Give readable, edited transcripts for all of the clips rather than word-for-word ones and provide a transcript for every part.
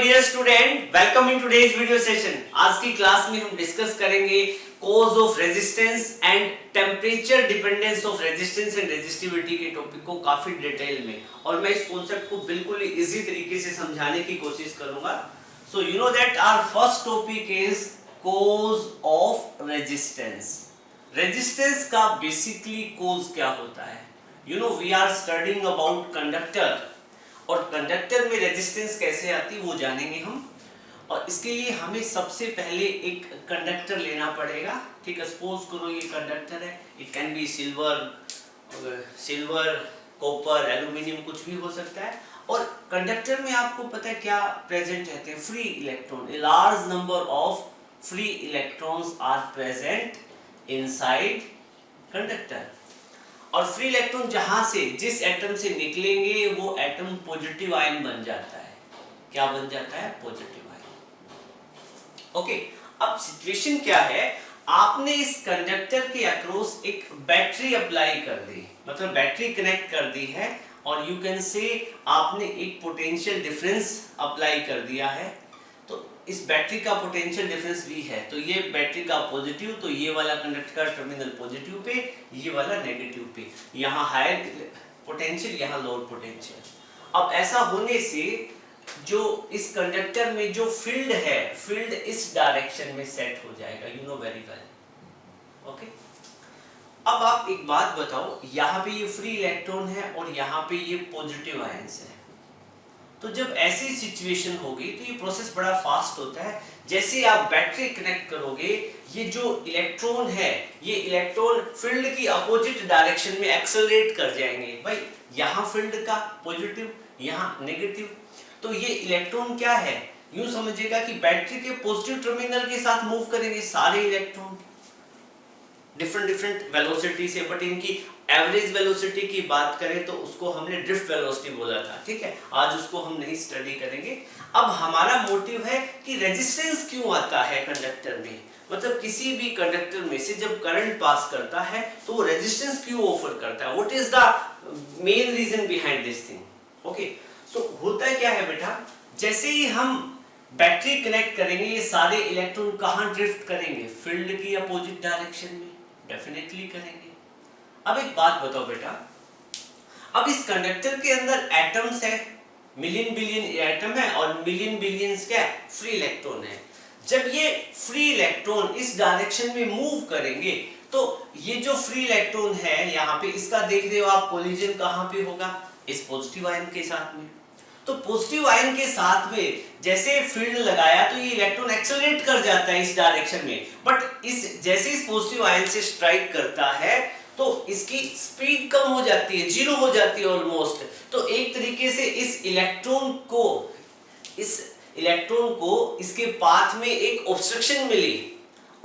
Dear student, welcome in today's video session. आज की class में हम डिस्कस करेंगे cause of resistance and temperature dependence of resistance and resistivity के topic को काफी डिटेल में, और मैं इस कॉन्सेप्ट को बिल्कुल ही इजी तरीके से समझाने की कोशिश करूंगा। So you know that our first topic is cause of resistance. Resistance का बेसिकली कॉज क्या होता है? You know we are studying about conductor, और कंडक्टर में रेजिस्टेंस कैसे आती है वो जानेंगे हम। और इसके लिए हमें सबसे पहले एक कंडक्टर लेना पड़ेगा। ठीक है, सपोज करो ये कंडक्टर है, it can be silver, copper, aluminium, कुछ भी हो सकता है। और कंडक्टर में आपको पता है क्या प्रेजेंट रहते हैं? Free electron. A large number of free electrons are present inside conductor. और फ्री इलेक्ट्रॉन जहां से, जिस एटम से निकलेंगे वो एटम पॉजिटिव आयन बन जाता है। क्या बन जाता है? Positive ion. ओके, अब सिचुएशन क्या है? आपने इस कंडक्टर के अक्रॉस एक बैटरी अप्लाई कर दी, मतलब बैटरी कनेक्ट कर दी है, और यू कैन से आपने एक पोटेंशियल डिफरेंस अप्लाई कर दिया है। तो इस बैटरी का पोटेंशियल डिफरेंस V है, तो ये बैटरी का पॉजिटिव, तो ये वाला कंडक्टर का टर्मिनल पॉजिटिव पे, ये वाला नेगेटिव पे। यहाँ हायर पोटेंशियल, यहाँ लोअर पोटेंशियल। अब ऐसा होने से जो इस कंडक्टर में जो फील्ड है, फील्ड इस डायरेक्शन में सेट हो जाएगा। You know very well. Okay, अब आप एक बात बताओ, यहाँ पे ये फ्री इलेक्ट्रॉन है और यहाँ पे ये पॉजिटिव आयंस है। तो जब ऐसी सिचुएशन होगी तो ये प्रोसेस बड़ा फास्ट होता है। जैसे आप बैटरी कनेक्ट करोगे, ये जो इलेक्ट्रॉन है, ये इलेक्ट्रॉन फील्ड की अपोजिट डायरेक्शन में एक्सेलरेट कर जाएंगे। भाई यहाँ फील्ड का पॉजिटिव, यहाँ नेगेटिव, तो ये इलेक्ट्रॉन क्या है, यूं समझिएगा कि बैटरी के पॉजिटिव टर्मिनल के साथ मूव करेंगे सारे इलेक्ट्रॉन डिफरेंट वेलोसिटी से। बट इनकी एवरेज वेलोसिटी की बात करें तो उसको हमने ड्रिफ्ट वेलोसिटी बोला था। ठीक है, आज उसको हम नहीं स्टडी करेंगे। अब हमारा मोटिव है कि रेजिस्टेंस क्यों आता है कंडक्टर में, मतलब किसी भी कंडक्टर में से जब करंट पास करता है तो वो रेजिस्टेंस क्यों ऑफर करता है, what is the main reason behind this thing. Okay, so होता क्या है बेटा, जैसे ही हम बैटरी कनेक्ट करेंगे, ये सारे इलेक्ट्रॉन कहां ड्रिफ्ट करेंगे? फील्ड की अपोजिट डायरेक्शन में डेफिनेटली करेंगे। अब एक बात बताओ बेटा, अब इस कंडक्टर के अंदर एटम्स है, मिलियन बिलियन एटम है, और मिलियन बिलियंस क्या है? फ्री इलेक्ट्रॉन है। जब ये फ्री इलेक्ट्रॉन इस डायरेक्शन में मूव करेंगे तो ये जो फ्री इलेक्ट्रॉन है यहाँ पे, इसका देख रहे हो आप, कोलिजन कहां पे होगा? इस पॉजिटिव आयन के साथ में। तो पॉजिटिव आयन के साथ में जैसे फील्ड लगाया तो ये इलेक्ट्रॉन एक्सेलरेट कर जाता है इस डायरेक्शन में। बट जैसे इस पॉजिटिव आयन से स्ट्राइक करता है तो इसकी स्पीड कम हो जाती है, जीरो हो जाती है ऑलमोस्ट। तो एक तरीके से इस इलेक्ट्रॉन को इसके पाथ में एक ऑब्स्ट्रक्शन मिली,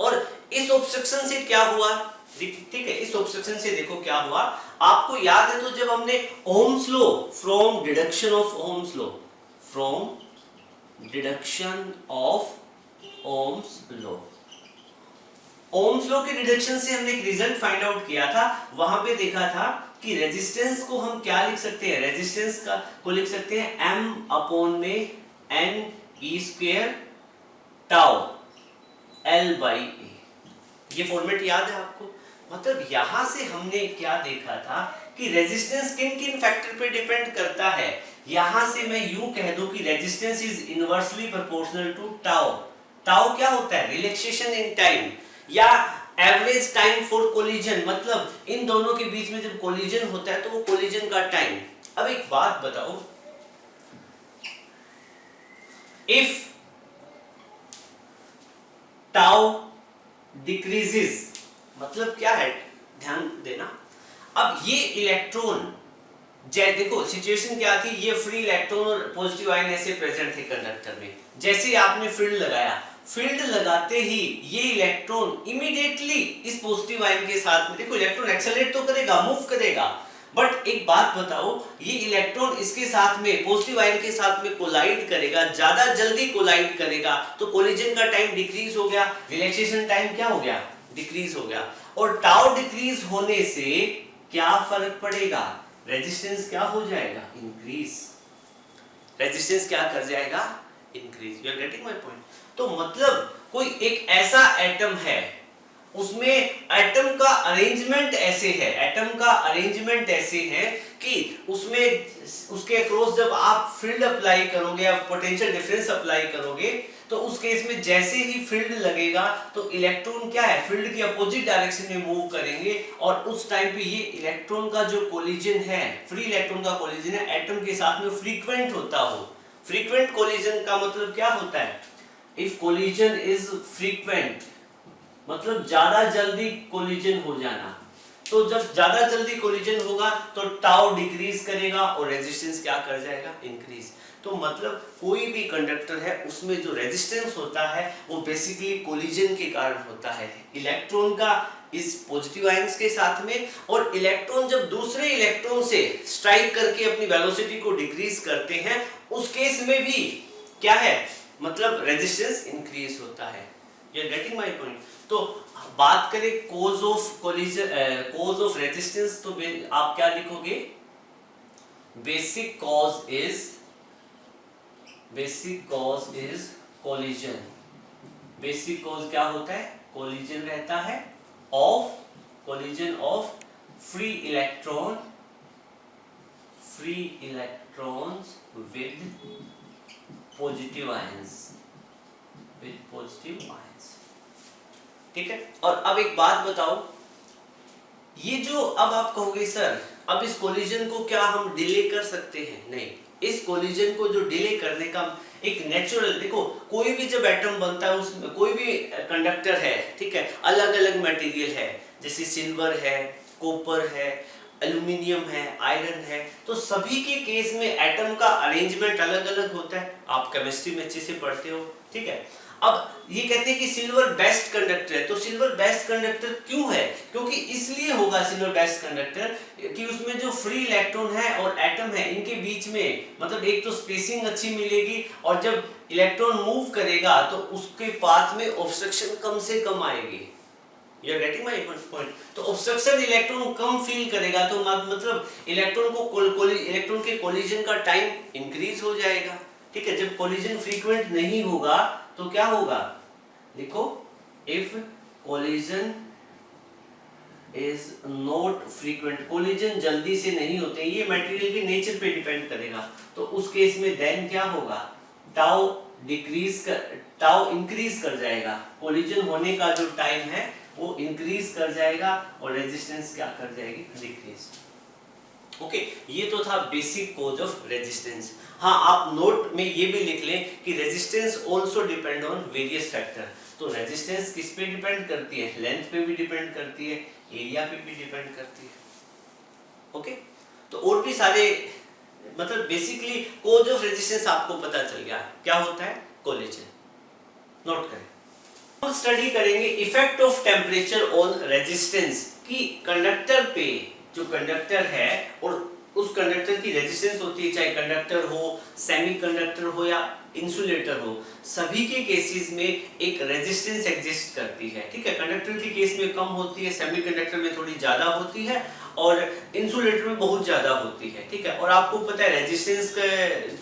और इस ऑब्स्ट्रक्शन से क्या हुआ? ठीक है, इस ऑब्स्ट्रक्शन से देखो क्या हुआ। आपको याद है तो जब हमने Ohm's law, from deduction of Ohm's law Ohm's law के डिडक्शन से हमने एक रिजल्ट फाइंड आउट किया था। वहां पे देखा था कि रेजिस्टेंस को हम क्या लिख सकते हैं? रेजिस्टेंस को लिख सकते हैं m अपॉन में n e square tau l by a। ये फॉर्मेट याद है आपको? मतलब यहां से हमने क्या देखा था कि रेजिस्टेंस किन किन फैक्टर पे डिपेंड करता है। यहां से मैं यूं कह दूं कि resistance is inversely proportional to tau. Tau क्या होता है? रिलैक्सेशन इन टाइम, या एवरेज टाइम फॉर कोलिजन, मतलब इन दोनों के बीच में जब कोलिजन होता है तो वो कोलिजन का टाइम। अब एक बात बताओ, इफ टाउ डिक्रीजेस, मतलब क्या है, ध्यान देना। अब ये इलेक्ट्रॉन, देखो सिचुएशन क्या थी, ये फ्री इलेक्ट्रॉन और पॉजिटिव आयन ऐसे प्रेजेंट थे कंडक्टर में। जैसे आपने फील्ड लगाया, फील्ड लगाते ही ये इलेक्ट्रॉन इमीडिएटली इस पॉजिटिव आयन के साथ में, देखो इलेक्ट्रॉन एक्सेलरेट तो करेगा, मूव करेगा, बट एक बात बताओ, ये इलेक्ट्रॉन इसके साथ में, पॉजिटिव आयन के साथ में कोलाइड करेगा, ज्यादा जल्दी कोलाइड करेगा, तो कोलिजन का टाइम डिक्रीज हो गया, रिलैक्सेशन टाइम क्या हो गया? डिक्रीज हो गया। और टाउ डिक्रीज होने से क्या फर्क पड़ेगा? रेजिस्टेंस क्या हो जाएगा? इंक्रीज। रेजिस्टेंस क्या कर जाएगा? Increase. You are getting my point? तो मतलब कोई एक ऐसा एटम है, उसमें एटम का अरेंजमेंट ऐसे है, एटम का अरेंजमेंट ऐसे है कि उसमें उसके अक्रॉस जब आप फील्ड अप्लाई करोगे या पोटेंशियल डिफरेंस अप्लाई करोगे, तो उस केस में जैसे ही फील्ड लगेगा तो इलेक्ट्रॉन क्या है, फील्ड की अपोजिट डायरेक्शन में मूव करेंगे, और उस टाइम पे ये इलेक्ट्रॉन का जो कोलिजन है, फ्री इलेक्ट्रॉन का कोलिजन है, एटम के साथ में फ्रीक्वेंट होता हो। फ्रीक्वेंट कोलिजन का मतलब क्या होता है? इफ कोलिजन इज फ्रीक्वेंट मतलब ज्यादा जल्दी कोलिजन हो जाना। तो जब ज्यादा जल्दी कोलिजन होगा तो टाउ डिक्रीज करेगा और रेजिस्टेंस क्या कर जाएगा, इंक्रीज। तो मतलब कोई भी कंडक्टर है उसमें जो रेजिस्टेंस होता है वो बेसिकली कोलिजन के कारण होता है, इलेक्ट्रॉन का इस पॉजिटिव आयंस के साथ में, और इलेक्ट्रॉन जब दूसरे इलेक्ट्रॉन से स्ट्राइक करके अपनी वेलोसिटी को डिक्रीज करते हैं, उस केस में भी क्या है, मतलब रेजिस्टेंस इंक्रीज होता है। You are getting my point? तो बात करें cause of collision, cause of resistance, तो आप क्या लिखोगे? Basic cause is collision. Basic cause क्या होता है? कोलिजन रहता है of free electrons with positive ions, ठीक है। और अब एक बात बताओ, ये जो अब आप कहोगे सर अब इस कोलिजन को क्या हम डिले कर सकते हैं? नहीं, इस कोलिजन को जो डिले करने का एक नेचुरल, देखो कोई भी जब एटम बनता है उसमें कोई भी कंडक्टर है, ठीक है, अलग अलग मटेरियल है, जैसे सिल्वर है, कॉपर है, एल्यूमिनियम है, आयरन है, तो सभी के केस में एटम का अरेंजमेंट अलग अलग होता है। आप केमिस्ट्री में अच्छे से पढ़ते हो, ठीक है। अब ये कहते हैं कि सिल्वर बेस्ट कंडक्टर है, तो सिल्वर बेस्ट कंडक्टर क्यों है? क्योंकि इसलिए होगा सिल्वर बेस्ट कंडक्टर कि उसमें जो फ्री इलेक्ट्रॉन है और एटम है इनके बीच में मतलब एक तो स्पेसिंग अच्छी मिलेगी, और जब इलेक्ट्रॉन मूव करेगा तो उसके पाथ में ऑब्स्ट्रक्शन कम से कम आएगी। You are getting my point? तो ऑब्स्ट्रक्शन इलेक्ट्रॉन कम फील करेगा, तो मतलब इलेक्ट्रॉन के कोलिजन का टाइम इंक्रीज हो जाएगा, ठीक है। जब कोलिजन फ्रीक्वेंट नहीं होगा तो क्या होगा, देखो, if collision is not frequent, collision जल्दी से नहीं होते, ये मटेरियल के नेचर पे डिपेंड करेगा, तो उस केस में देन क्या होगा, टाउ इंक्रीज कर जाएगा, कोलिजन होने का जो टाइम है वो इंक्रीज कर जाएगा, और रेजिस्टेंस क्या कर जाएगी, डिक्रीज। ओके, ये तो था बेसिक कॉज ऑफ रेजिस्टेंस। हाँ, आप नोट में ये भी लिख लें कि resistance also depend on various factor. तो रेजिस्टेंस किस पे डिपेंड करती है? लेंथ पे भी डिपेंड करती है, एरिया पे भी डिपेंड करती है। ओके, तो और भी सारे मतलब बेसिकली कॉज ऑफ रेजिस्टेंस आपको पता चल गया क्या होता है, कोलिजन। नोट करें। हम स्टडी करेंगे effect of temperature on resistance, कि कंडक्टर पे जो कंडक्टर है और उस कंडक्टर की रेजिस्टेंस होती है, चाहे कंडक्टर हो, सेमीकंडक्टर हो या इंसुलेटर हो, सभी के केसेस में एक रेजिस्टेंस एग्जिस्ट करती है, ठीक है। कंडक्टर के केस में कम होती है, सेमीकंडक्टर में थोड़ी ज्यादा होती है, और इंसुलेटर में बहुत ज्यादा होती है, ठीक है। और आपको पता है रेजिस्टेंस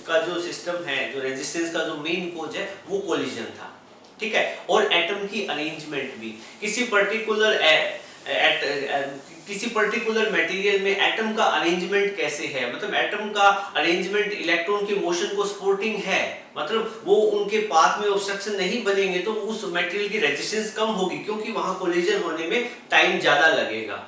का जो सिस्टम है, जो रेजिस्टेंस का जो मेन कॉज है वो कोलिजन था, ठीक है। और एटम की अरेंजमेंट भी, किसी पर्टिकुलर मटेरियल में एटम का अरेंजमेंट कैसे है, मतलब एटम का अरेंजमेंट इलेक्ट्रॉन के मोशन को सपोर्टिंग है, मतलब वो उनके पाथ में ऑब्स्ट्रक्शन नहीं बनेंगे, तो उस मटेरियल की रेजिस्टेंस कम होगी, क्योंकि वहां कोलिजन होने में टाइम ज्यादा लगेगा,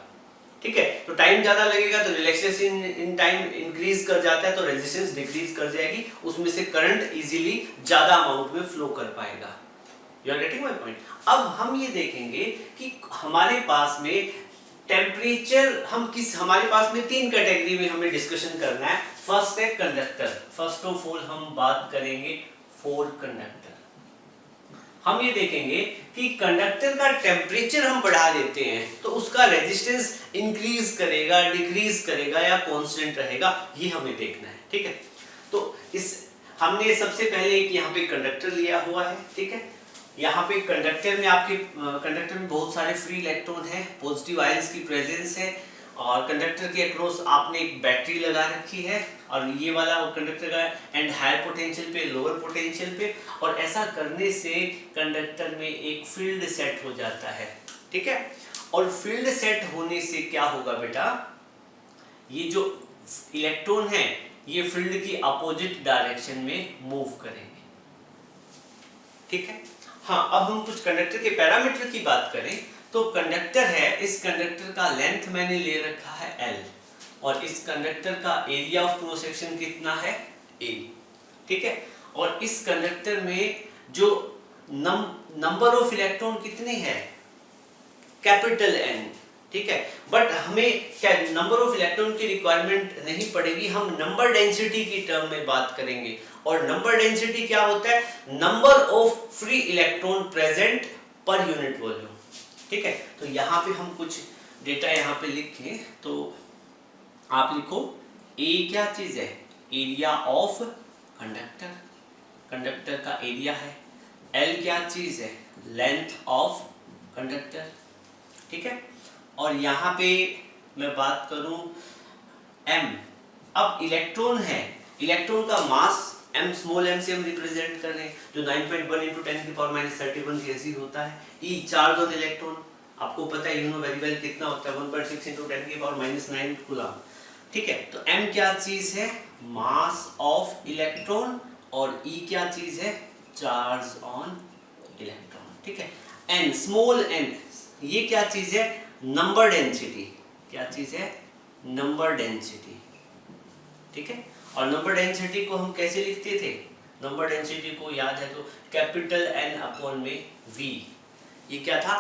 ठीक है। तो टाइम ज्यादा लगेगा तो रिलैक्सेशन इन टाइम इंक्रीज कर जाता है, तो रेजिस्टेंस डिक्रीज कर जाएगी, उसमें से करंट इजीली ज्यादा अमाउंट में फ्लो कर पाएगा। You are getting my point? अब हम ये देखेंगे कि हमारे पास में टेम्परेचर, हमारे पास में तीन कैटेगरी में हमें डिस्कशन करना है। फर्स्ट है कंडक्टर। फर्स्ट ऑफ ऑल हम बात करेंगे फॉर कंडक्टर। हम ये देखेंगे कि कंडक्टर का टेम्परेचर हम बढ़ा देते हैं तो उसका रेजिस्टेंस इंक्रीज करेगा, डिक्रीज करेगा या कांस्टेंट रहेगा, ये हमें देखना है, ठीक है। तो हमने सबसे पहले एक यहाँ पे कंडक्टर लिया हुआ है, ठीक है। यहाँ पे कंडक्टर में बहुत सारे फ्री इलेक्ट्रॉन है, पॉजिटिव आयंस की प्रेजेंस है, और कंडक्टर के अक्रॉस आपने एक बैटरी लगा रखी है और ये वाला कंडक्टर का एंड हायर पोटेंशियल पे लोअर पोटेंशियल पे, और ऐसा करने से कंडक्टर में एक फील्ड सेट हो जाता है, ठीक है। और फील्ड सेट होने से क्या होगा बेटा, ये जो इलेक्ट्रॉन है ये फील्ड की अपोजिट डायरेक्शन में मूव करेंगे, ठीक है। हाँ, अब हम कुछ कंडक्टर के पैरामीटर की बात करें तो कंडक्टर है, इस कंडक्टर का लेंथ मैंने ले रखा है L और इस कंडक्टर का एरिया ऑफ क्रॉस सेक्शन कितना है A, ठीक है। और इस कंडक्टर में जो नंबर ऑफ इलेक्ट्रॉन कितने हैं, कैपिटल N, ठीक है। बट हमें क्या नंबर ऑफ इलेक्ट्रॉन की रिक्वायरमेंट नहीं पड़ेगी, हम नंबर डेंसिटी की टर्म में बात करेंगे। और नंबर डेंसिटी क्या होता है, number of free electron present per unit volume, ठीक है। तो यहाँ पे हम कुछ डेटा यहाँ पे लिखें तो आप लिखो A क्या चीज है, एरिया ऑफ कंडक्टर, कंडक्टर का एरिया है। L क्या चीज है, लेंथ ऑफ कंडक्टर, ठीक है। और यहाँ पे मैं बात करूं M, अब इलेक्ट्रॉन है, इलेक्ट्रॉन का मास m स्मॉल m से हम रिप्रेजेंट कर रहे हैं जो 9.1 × 10⁻31 केजी होता है। E चार्ज ऑन इलेक्ट्रॉन, आपको पता है, यू नो वेरी वेल, कितना होता है 1.6 × 10⁻⁹ कूलम, ठीक है। तो m क्या चीज है, मास ऑफ इलेक्ट्रॉन, और E क्या चीज है, चार्ज ऑन इलेक्ट्रॉन, ठीक है। n स्मॉल n ये क्या चीज है, नंबर डेंसिटी, क्या चीज है, नंबर डेंसिटी, ठीक है। और नंबर डेंसिटी को हम कैसे लिखते थे, नंबर डेंसिटी को याद है तो कैपिटल N अपॉन में V, ये क्या था,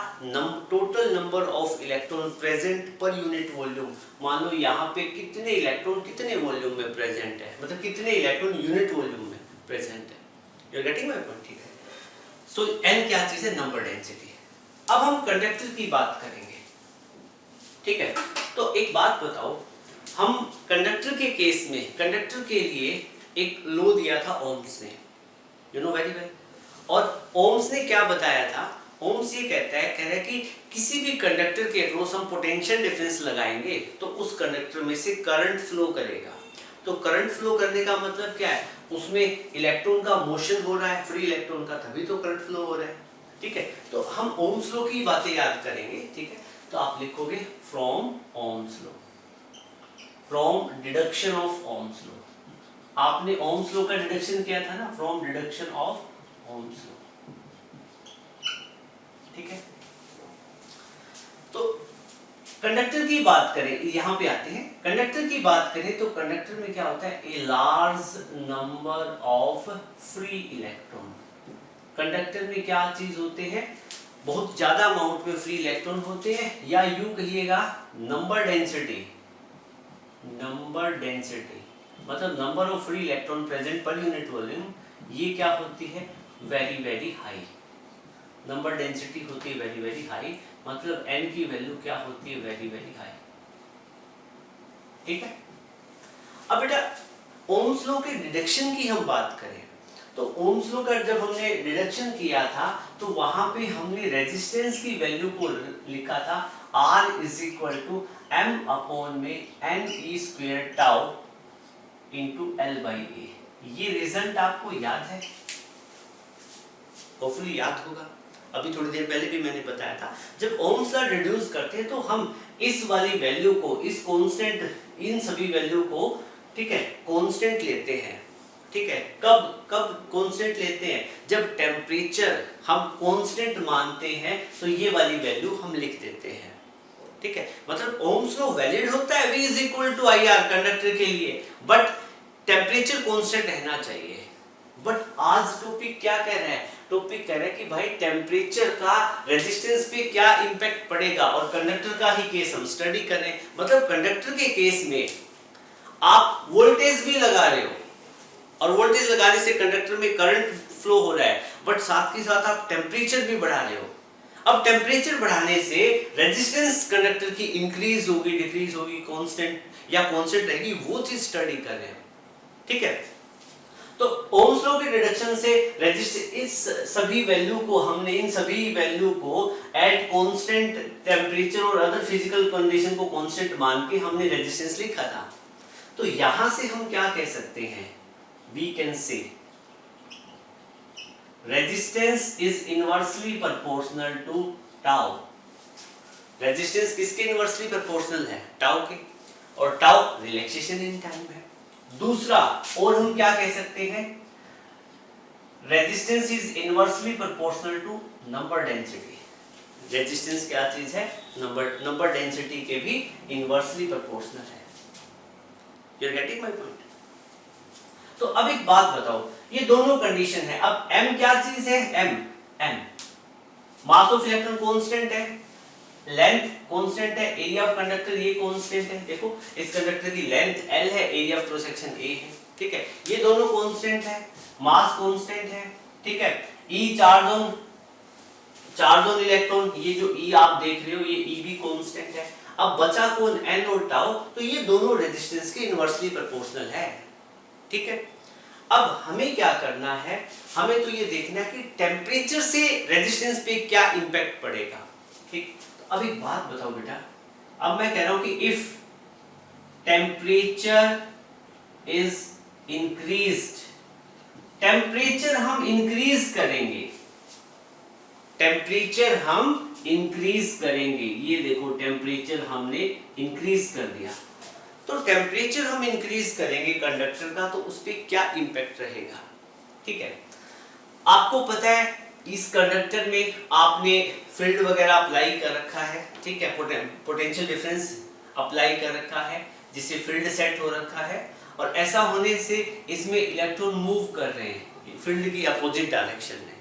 total number of electron present per unit volume. मान लो यहाँ पे कितने इलेक्ट्रॉन कितने वॉल्यूम में प्रेजेंट है, मतलब कितने इलेक्ट्रॉन यूनिट वॉल्यूम में प्रेजेंट है, you are getting my point, ठीक है। सो N क्या चीज है, नंबर डेंसिटी। अब हम कंडक्टर की बात करेंगे, ठीक है। तो एक बात बताओ, हम कंडक्टर के केस में, कंडक्टर के लिए एक लॉ दिया था ओम्स ने, यू नो वेरी वेल, और ओम्स ने क्या बताया था, ओम्स ये कहता है, कह रहा है कि किसी भी कंडक्टर के अक्रॉस हम पोटेंशियल डिफरेंस लगाएंगे तो उस कंडक्टर में से करंट फ्लो करेगा। तो करंट फ्लो करने का मतलब क्या है, उसमें इलेक्ट्रॉन का मोशन हो रहा है, फ्री इलेक्ट्रॉन का, तभी तो करंट फ्लो हो रहा है, ठीक है। तो हम ओम्स लॉ की बातें याद करेंगे, ठीक है। तो आप लिखोगे from Ohm's law, from deduction of Ohm's law, आपने ओम्स लॉ का डिडक्शन किया था ना, from deduction of Ohm's law, ठीक है। तो कंडक्टर की बात करें, यहां पे आते हैं, कंडक्टर की बात करें तो कंडक्टर में क्या होता है, ए large number of free electron. Conductor में क्या चीज होते हैं, बहुत ज्यादा अमाउंट में फ्री इलेक्ट्रॉन होते हैं, या यूं कहिएगा नंबर डेंसिटी, नंबर डेंसिटी मतलब number of free electron present per unit volume, ये क्या होती है, very very high. Number density होती है वेरी वेरी हाई, मतलब n की वैल्यू क्या होती है, वेरी वेरी हाई, ठीक है। अब बेटा ओम्स लॉ के डिडक्शन की हम बात करें तो ओम्स लॉ का जब हमने डिडक्शन किया था तो वहां पे हमने रेजिस्टेंस की वैल्यू को लिखा था R is equal to m upon में ne² टाउ इंटू L/A। ये रिजल्ट आपको याद है, होपफुली याद होगा, अभी थोड़ी देर पहले भी मैंने बताया था। जब ओम्स लॉ रिड्यूस करते हैं तो हम इस वाली वैल्यू को, इस कांस्टेंट, इन सभी वैल्यू को, ठीक है, कांस्टेंट लेते हैं, ठीक है। कब कब कांस्टेंट लेते हैं, जब टेम्परेचर हम कांस्टेंट मानते हैं तो ये वाली वैल्यू हम लिख देते हैं, ठीक है। मतलब ओम्स लॉ वैलिड होता है V is equal to IR conductor के लिए, बट टेम्परेचर कांस्टेंट रहना चाहिए। बट आज टॉपिक क्या कह रहा है, टॉपिक कह रहा है कि भाई टेम्परेचर का रेजिस्टेंस पे क्या इंपैक्ट पड़ेगा, और कंडक्टर का ही केस हम स्टडी कर रहे हैं। मतलब कंडक्टर के केस में आप वोल्टेज भी लगा रहे हो, और वोल्टेज लगाने से कंडक्टर में करंट फ्लो हो रहा है, बट साथ के साथ आप टेम्परेचर भी बढ़ा रहे हो। अब टेम्परेचर बढ़ाने से रेजिस्टेंस कंडक्टर की इंक्रीज होगी, डिक्रीज होगी, कांस्टेंट या कांस्टेंट रहेगी, वो चीज स्टडी कर रहे हैं, ठीक है। तो ओम्स लॉ की डिडक्शन से रेजिस्टेंस, इस सभी वैल्यू को हमने, इन सभी वैल्यू को एट कांस्टेंट टेम्परेचर और अदर फिजिकल कंडीशन को कांस्टेंट मान के हमने रेजिस्टेंस लिखा था। तो यहां से हम क्या कह सकते हैं, we can say resistance is inversely proportional to tau. Resistance किसके इनवर्सली प्रोपोर्शनल है, टाउ के, और टाउ रिलैक्सेशन इन टाइम है। दूसरा, और हम क्या कह सकते हैं, resistance is inversely proportional to number density. Resistance क्या चीज है, नंबर डेंसिटी के भी इनवर्सली प्रोपोर्शनल है। You are getting my point. तो अब एक बात बताओ, ये दोनों कंडीशन है। अब m क्या चीज है, m mass of electron constant है, लेंथ कांस्टेंट है, एरिया ऑफ कंडक्टर ये कांस्टेंट है। देखो इस कंडक्टर की लेंथ l है, area of cross section a है, ठीक है, ये दोनों कांस्टेंट है, मास कांस्टेंट है, ठीक है। e चार्ज ऑन इलेक्ट्रॉन, ये जो e आप देख रहे हो ये e भी कांस्टेंट है। अब बचा कौन, n और टाउ, तो ये दोनों रेजिस्टेंस के इनवर्सली प्रोपोर्शनल है, ठीक है। अब हमें क्या करना है, हमें तो ये देखना है कि टेम्परेचर से रेजिस्टेंस पे क्या इंपैक्ट पड़ेगा, ठीक। अब एक बात बताओ बेटा, अब मैं कह रहा हूं कि if temperature is increased, temperature हम इंक्रीज करेंगे, टेम्परेचर हम इंक्रीज करेंगे, ये देखो टेम्परेचर हमने इंक्रीज कर दिया, तो टेम्परेचर हम इंक्रीज करेंगे कंडक्टर का, तो उस पर क्या इंपैक्ट रहेगा, ठीक है। आपको पता है इस कंडक्टर में आपने फील्ड वगैरह अप्लाई कर रखा है, ठीक है, पोटेंशियल डिफरेंस अप्लाई कर रखा है, जिससे फील्ड सेट हो रखा है, और ऐसा होने से इसमें इलेक्ट्रॉन मूव कर रहे हैं फील्ड की अपोजिट डायरेक्शन में,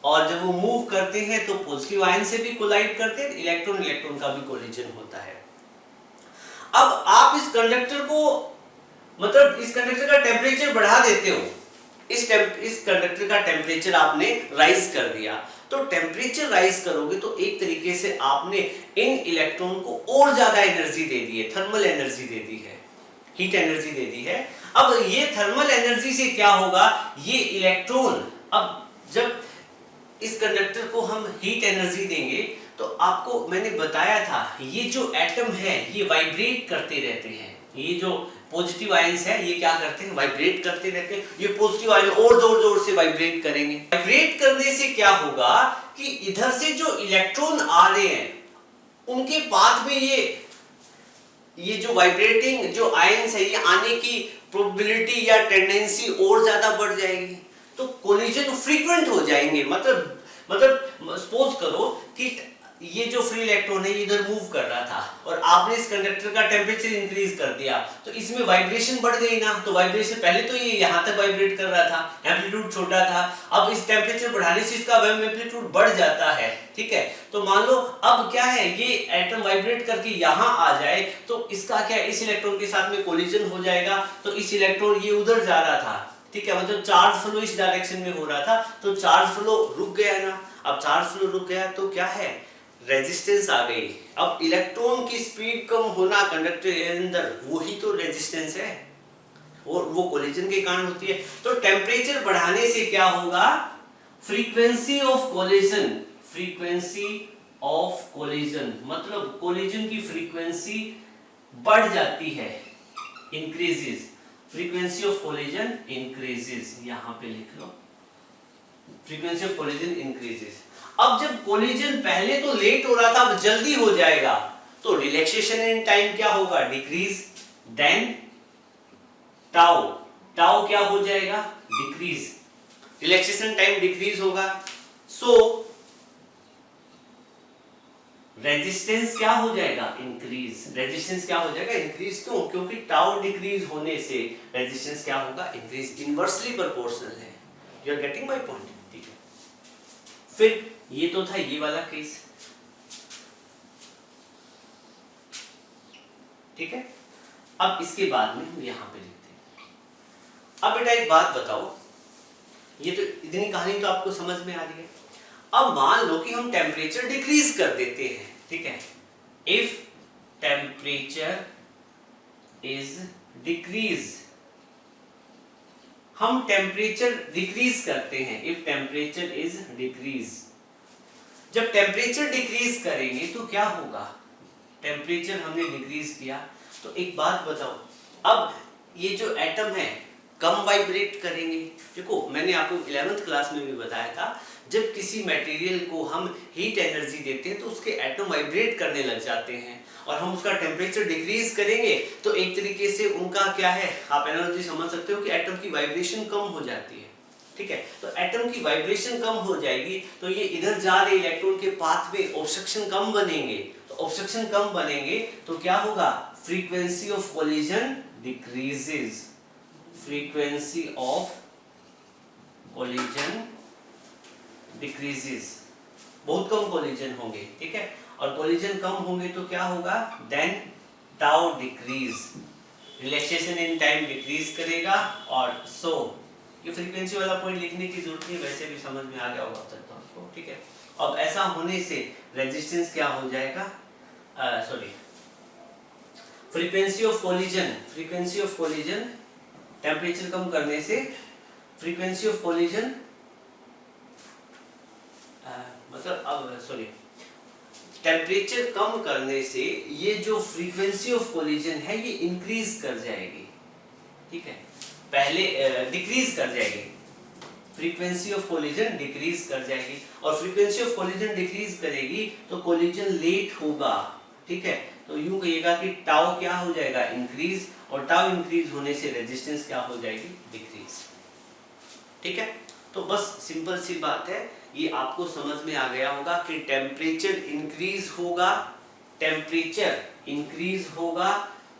और जब वो मूव करते हैं तो पॉजिटिव आयन से भी कोलाइड करते हैं, इलेक्ट्रॉन इलेक्ट्रॉन का भी कोलिजन होता है। अब आप इस कंडक्टर को, मतलब इस कंडक्टर का टेम्परेचर बढ़ा देते हो, इस कंडक्टर का टेम्परेचर आपने राइज कर दिया, तो टेम्परेचर राइज करोगे तो एक तरीके से आपने इन इलेक्ट्रॉन को और ज्यादा एनर्जी दे दी है, थर्मल एनर्जी दे दी है, हीट एनर्जी दे दी है। अब ये थर्मल एनर्जी से क्या होगा, ये इलेक्ट्रॉन, अब जब इस कंडक्टर को हम हीट एनर्जी देंगे तो आपको मैंने बताया था ये जो एटम है ये वाइब्रेट करते रहते हैं, ये जो पॉजिटिव आयंस है ये क्या करते हैं, वाइब्रेट करते रहते हैं, ये पॉजिटिव आयन और जोर जोर से वाइब्रेट करेंगे। वाइब्रेट करने से क्या होगा कि इधर से जो इलेक्ट्रॉन आ रहे हैं उनके पाथ में ये जो वाइब्रेटिंग जो आयंस है ये आने की प्रोबेबिलिटी या टेंडेंसी और ज्यादा बढ़ जाएगी, तो कोलिजन फ्रीक्वेंट हो जाएंगे। मतलब सपोज करो कि ये जो फ्री इलेक्ट्रॉन है इधर मूव कर रहा था और आपने इस कंडक्टर का टेम्परेचर इंक्रीज कर दिया, तो इसमें वाइब्रेशन बढ़ गई ना, तो वाइब्रेशन पहले तो ये यहाँ तक वाइब्रेट कर रहा था, एम्पलीट्यूड छोटा था, अब इस टेम्परेचर बढ़ाने से इसका एम्पलीट्यूड बढ़ जाता है, ठीक है। तो मान लो अब क्या है, ये एटम वाइब्रेट करके यहाँ आ जाए तो इसका क्या, इस इलेक्ट्रॉन के साथ में कोलिजन हो जाएगा, तो इस इलेक्ट्रॉन ये उधर जा रहा था, ठीक है, मतलब चार्ज फ्लो इस डायरेक्शन में हो रहा था, तो चार्ज फ्लो रुक गया ना। अब चार्ज फ्लो रुक गया तो क्या है, रेजिस्टेंस आ गई। अब इलेक्ट्रॉन की स्पीड कम होना कंडक्टर के अंदर, वही तो रेजिस्टेंस है, और वो कोलिजन के कारण होती है। तो टेम्परेचर बढ़ाने से क्या होगा, frequency of collision, frequency of collision मतलब कोलिजन की फ्रीक्वेंसी बढ़ जाती है, increases, frequency of collision increases, यहां पे लिख लो, फ्रीक्वेंसी ऑफ कोलिजन इंक्रीजेस। अब जब कोलिजन पहले तो लेट हो रहा था, अब जल्दी हो जाएगा, तो रिलैक्सेशन इन टाइम क्या होगा, डिक्रीज, देन टाउ, टाउ क्या हो जाएगा, डिक्रीज, रिलैक्सेशन टाइम डिक्रीज होगा, सो रेजिस्टेंस क्या हो जाएगा, इंक्रीज, रेजिस्टेंस क्या हो जाएगा, इंक्रीज। क्यों, क्योंकि टाउ डिक्रीज होने से रेजिस्टेंस क्या होगा, इंक्रीज, इनवर्सली प्रोपोर्शनल है। You are getting my point, ठीक है। फिर ये तो था ये वाला केस, ठीक है। अब इसके बाद में हम यहां पे लिखते हैं। अब बेटा एक बात बताओ, ये तो इतनी कहानी तो आपको समझ में आ रही है। अब मान लो कि हम टेम्परेचर डिक्रीज कर देते हैं, ठीक है, इफ टेम्परेचर इज डिक्रीज, हम टेम्परेचर डिक्रीज करते हैं, इफ टेम्परेचर इज डिक्रीज, जब टेम्परेचर डिक्रीज करेंगे तो क्या होगा, टेम्परेचर हमने डिक्रीज किया तो एक बात बताओ, अब ये जो एटम है कम वाइब्रेट करेंगे। देखो मैंने आपको 11th क्लास में भी बताया था, जब किसी मटेरियल को हम हीट एनर्जी देते हैं तो उसके एटम वाइब्रेट करने लग जाते हैं, और हम उसका टेम्परेचर डिक्रीज करेंगे तो एक तरीके से उनका क्या है, आप एनालॉजी समझ सकते हो कि एटम की वाइब्रेशन कम हो जाती है। ठीक है, तो एटम की वाइब्रेशन कम हो जाएगी तो ये इधर जा रहे इलेक्ट्रॉन के पाथ में ऑब्स्ट्रक्शन कम बनेंगे, तो ऑब्स्ट्रक्शन कम बनेंगे तो क्या होगा, frequency of collision decreases, frequency of collision decreases, बहुत कम कोलिजन होंगे। ठीक है, और कोलिजन कम होंगे तो क्या होगा, देन टाउ डिक्रीज, रिलैक्सेशन इन टाइम डिक्रीज करेगा, और सो ये फ्रीक्वेंसी वाला पॉइंट लिखने की जरूरत नहीं, वैसे भी समझ में आ गया होगा अब तक तो आपको। ठीक है, अब ऐसा होने से रेजिस्टेंस क्या हो जाएगा, sorry frequency of collision, frequency of collision temperature कम करने से फ्रीक्वेंसी ऑफ कोलिजन मतलब अब सॉरी टेम्परेचर कम करने से ये जो फ्रीक्वेंसी ऑफ कोलिजन है ये इंक्रीज कर जाएगी। ठीक है, पहले डिक्रीज कर जाएगी, फ्रीक्वेंसी ऑफ कोलिजन डिक्रीज कर जाएगी, और फ्रीक्वेंसी ऑफ कोलिजन डिक्रीज करेगी तो कोलिजन लेट होगा। ठीक है, तो यूं कहिएगा कि टाउ क्या हो जाएगा, इंक्रीज, और टाउ इंक्रीज होने से रेजिस्टेंस क्या हो जाएगी, डिक्रीज। ठीक है, तो बस सिंपल सी बात है, ये आपको समझ में आ गया होगा कि टेम्परेचर इंक्रीज होगा, टेम्परेचर इंक्रीज होगा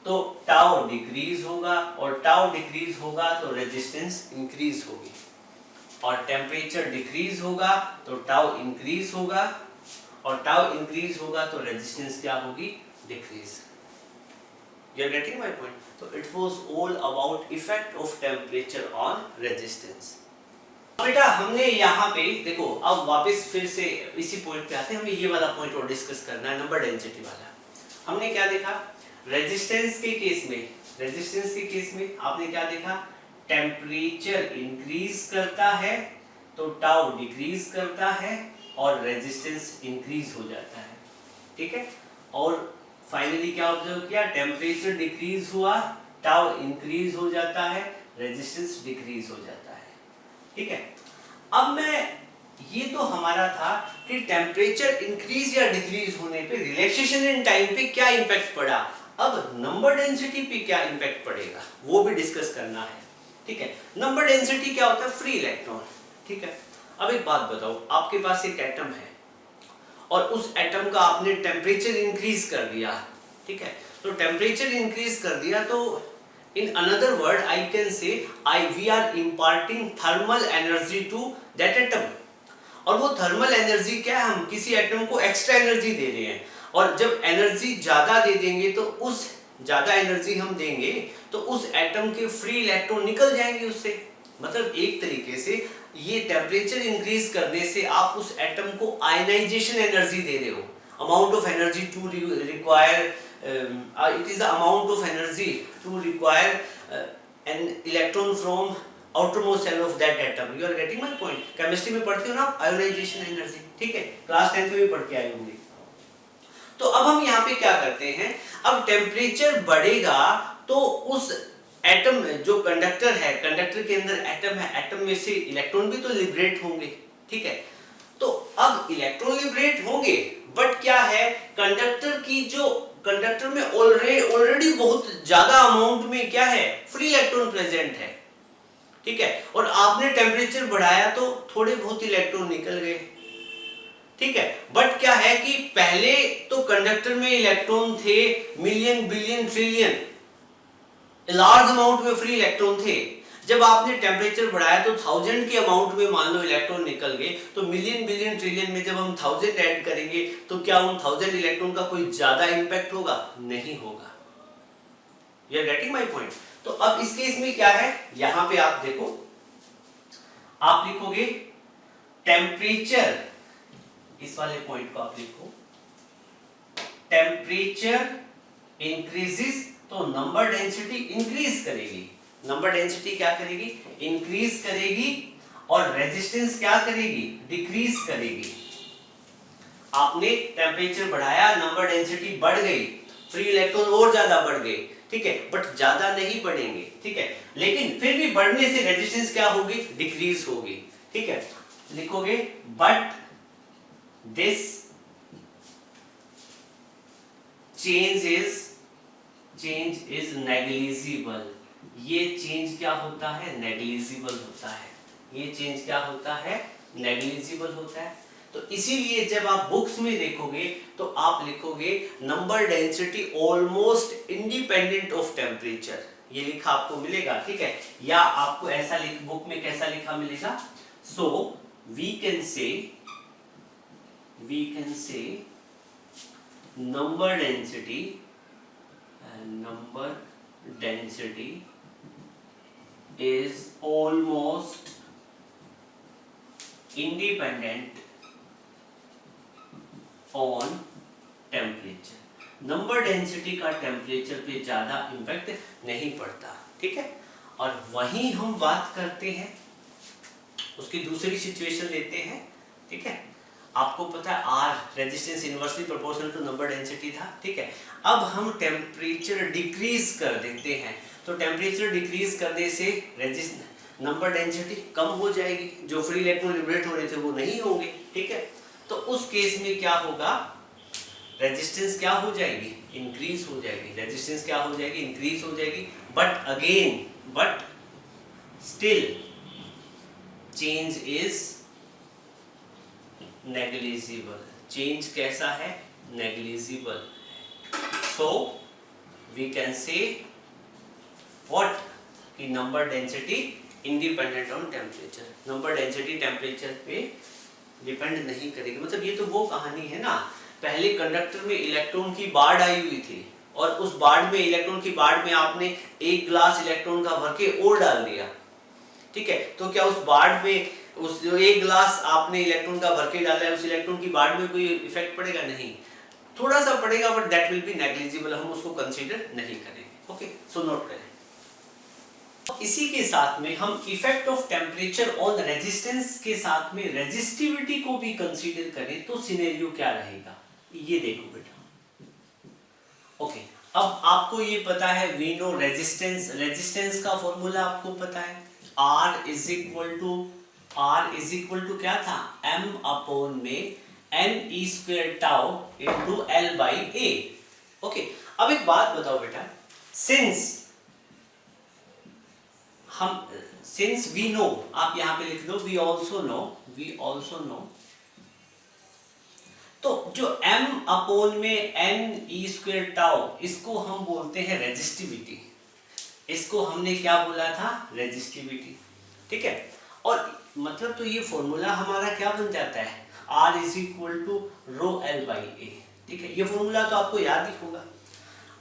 तो टाउ डिक्रीज होगा, और टाउ डिक्रीज होगा तो रेजिस्टेंस इंक्रीज होगी, और टेम्परेचर डिक्रीज होगा तो टाउ इंक्रीज होगा, और टाउ इंक्रीज होगा तो रेजिस्टेंस क्या होगी, decrease. You are getting my point? तो it was all about effect of temperature on resistance. बेटा हमने यहाँ पे देखो, अब वापस फिर से इसी पॉइंट पे आते हैं, हमें ये वाला पॉइंट और डिस्कस करना है, नंबर डेंसिटी वाला। हमने क्या देखा, रेजिस्टेंस के केस में, रेजिस्टेंस के केस में आपने क्या देखा, टेम्परेचर इंक्रीज करता है तो टाउ डिक्रीज करता है और रेजिस्टेंस इंक्रीज हो जाता है। ठीक है, और फाइनली क्या ऑब्जर्व किया, टेम्परेचर डिक्रीज हुआ, टाउ इंक्रीज हो जाता है, रेजिस्टेंस डिक्रीज हो जाता है। ठीक है, अब मैं ये तो हमारा था कि टेम्परेचर इंक्रीज या डिक्रीज होने पे रिलैक्सेशन इन टाइम पे क्या इंपैक्ट पड़ा, अब नंबर डेंसिटी पे क्या इंपैक्ट पड़ेगा वो भी डिस्कस करना है। ठीक है, नंबर डेंसिटी क्या होता है, फ्री इलेक्ट्रॉन। ठीक है, अब एक बात बताओ, आपके पास एक एटम है और उस एटम का आपने टेम्परेचर इंक्रीज कर दिया। ठीक है, तो टेम्परेचर इंक्रीज कर दिया तो in another word I can say we are imparting thermal energy to that atom, और वो थर्मल एनर्जी क्या है, हम किसी एटम को एक्स्ट्रा एनर्जी दे रहे हैं, और जब एनर्जी ज्यादा दे देंगे तो उस ज्यादा एनर्जी हम देंगे तो उस एटम के फ्री इलेक्ट्रॉन निकल जाएंगे उससे। मतलब एक तरीके से ये टेम्परेचर इंक्रीज करने से आप उस एटम को आयनाइजेशन एनर्जी दे रहे हो, amount of energy to require it is the amount of energy to require an electron from outermost shell of that atom. You are getting my point? Chemistry में पढ़ते हो ना आयोनाइजेशन एनर्जी, ठीक है, class 10 में भी पढ़ के आए होंगे। तो अब हम यहाँ पे क्या करते हैं, अब टेम्परेचर बढ़ेगा तो उस एटम जो कंडक्टर है, कंडक्टर के अंदर एटम है, एटम में से इलेक्ट्रॉन भी तो लिबरेट होंगे। ठीक है, तो अब इलेक्ट्रॉन लिबरेट होंगे, बट क्या है, कंडक्टर की जो कंडक्टर में ऑलरेडी बहुत ज्यादा अमाउंट में क्या है, फ्री इलेक्ट्रॉन प्रेजेंट है। ठीक है, और आपने टेम्परेचर बढ़ाया तो थोड़े बहुत इलेक्ट्रॉन निकल गए। ठीक है, बट क्या है कि पहले तो कंडक्टर में इलेक्ट्रॉन थे million billion trillion, large amount में फ्री इलेक्ट्रॉन थे। जब आपने टेम्परेचर बढ़ाया तो 1000 के अमाउंट में मान लो इलेक्ट्रॉन निकल गए, तो मिलियन बिलियन ट्रिलियन में जब हम 1000 ऐड करेंगे तो क्या उन 1000 इलेक्ट्रॉन का कोई ज्यादा इंपैक्ट होगा, नहीं होगा। You are getting my point? तो अब इस केस में क्या है, यहां पे आप देखो, आप लिखोगे टेम्परेचर, इस वाले पॉइंट को आप लिखो, टेम्परेचर इंक्रीजेस तो नंबर डेंसिटी इंक्रीज करेगी। नंबर डेंसिटी क्या करेगी, इंक्रीज करेगी, और रेजिस्टेंस क्या करेगी, डिक्रीज करेगी। आपने टेम्परेचर बढ़ाया, नंबर डेंसिटी बढ़ गई, फ्री इलेक्ट्रॉन और ज्यादा बढ़ गए, ठीक है, बट ज्यादा नहीं बढ़ेंगे, ठीक है, लेकिन फिर भी बढ़ने से रेजिस्टेंस क्या होगी, डिक्रीज होगी, ठीक है। लिखोगे but this change is negligible. ये चेंज क्या होता है, नेग्लिजिबल होता है। ये चेंज क्या होता है, नेग्लिजिबल होता है। तो इसीलिए जब आप बुक्स में देखोगे तो आप लिखोगे number density almost independent of temperature, ये लिखा आपको मिलेगा, ठीक है। या आपको ऐसा लिख, बुक में कैसा लिखा मिलेगा, so we can say number density is almost independent on temperature। Number density का टेम्परेचर पे ज्यादा इम्पैक्ट नहीं पड़ता, ठीक है। और वहीं हम बात करते हैं, उसकी दूसरी सिचुएशन लेते हैं, ठीक है। आपको पता है R resistance inversely proportional to number density था, ठीक है। अब हम टेम्परेचर डिक्रीज कर देते हैं, तो टेम्परेचर डिक्रीज करने से नंबर डेंसिटी कम हो जाएगी, जो फ्री इलेक्ट्रॉन लिबरेट हो रहे थे वो नहीं होंगे, ठीक है। तो उस केस में क्या होगा, रेजिस्टेंस क्या हो जाएगी, इंक्रीज हो जाएगी, रेजिस्टेंस क्या हो जाएगी, इंक्रीज हो जाएगी, but still change is negligible. Change कैसा है, negligible. So we can say what, कि number density independent on temperature, number density temperature पे डिपेंड नहीं करेगी। मतलब ये तो वो कहानी है ना, पहले कंडक्टर में इलेक्ट्रॉन की बाढ़ आई हुई थी, और उस बाढ़ में, इलेक्ट्रॉन की बाढ़ में आपने एक ग्लास इलेक्ट्रॉन का भर के और डाल दिया, ठीक है। तो क्या उस बाढ़ में, उस जो एक ग्लास आपने इलेक्ट्रॉन का भर के डाला है, उस इलेक्ट्रॉन की बाढ़ में कोई इफेक्ट पड़ेगा, नहीं, थोड़ा सा पड़ेगा, but that will be negligible, हम उसको कंसीडर नहीं करेंगे, ओके। सो नोट करें। इसी के साथ में हम effect of temperature on resistance के साथ में रेजिस्टिविटी को भी कंसीडर करें तो सिनेरियो क्या रहेगा, ये देखो बेटा, ओके। अब आपको ये पता है, वी नो रेजिस्टेंस का फॉर्मूला आपको पता है, R इज इक्वल टू क्या था, m अपॉन में n e square tau into l by a, okay. अब एक बात बताओ बेटा, सिंस वी नो, आप यहां पे लिख दो वी ऑल्सो नो, तो जो m अपॉन में n e स्क्वायर टाउ, इसको हम बोलते हैं रेजिस्टिविटी, इसको हमने क्या बोला था, रेजिस्टिविटी, ठीक है। और मतलब तो ये फॉर्मूला हमारा क्या बन जाता है, R is equal to rho L by A, ठीक है। ये फॉर्मूला तो आपको याद ही होगा।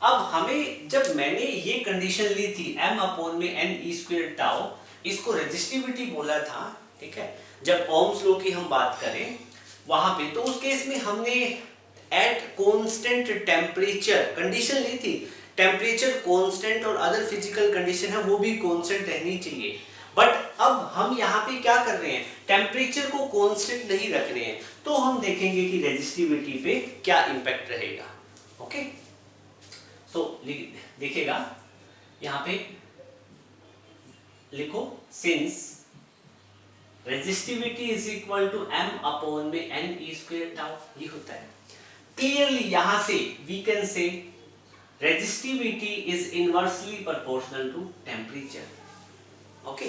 अब हमें, जब मैंने ये कंडीशन ली थी m अपॉन में n e स्क्वायर टाउ, इसको रेजिस्टिविटी बोला था, ठीक है। जब ओम्स लॉ की हम बात करें वहां पे, तो उस केस में हमने एट कांस्टेंट टेम्परेचर कंडीशन ली थी, टेम्परेचर कांस्टेंट और अदर फिजिकल कंडीशन है वो भी कांस्टेंट रहनी चाहिए। बट अब हम यहाँ पे क्या कर रहे हैं, टेम्परेचर को कांस्टेंट नहीं रख रहे हैं, तो हम देखेंगे कि रेजिस्टिविटी पे क्या इंपैक्ट रहेगा, ओके। सो देखिएगा यहाँ पे लिखो, since resistivity is equal to m upon में n e स्क्वायर टाउ, ये होता है। क्लियरली यहाँ से we can say resistivity is inversely proportional to temperature, okay.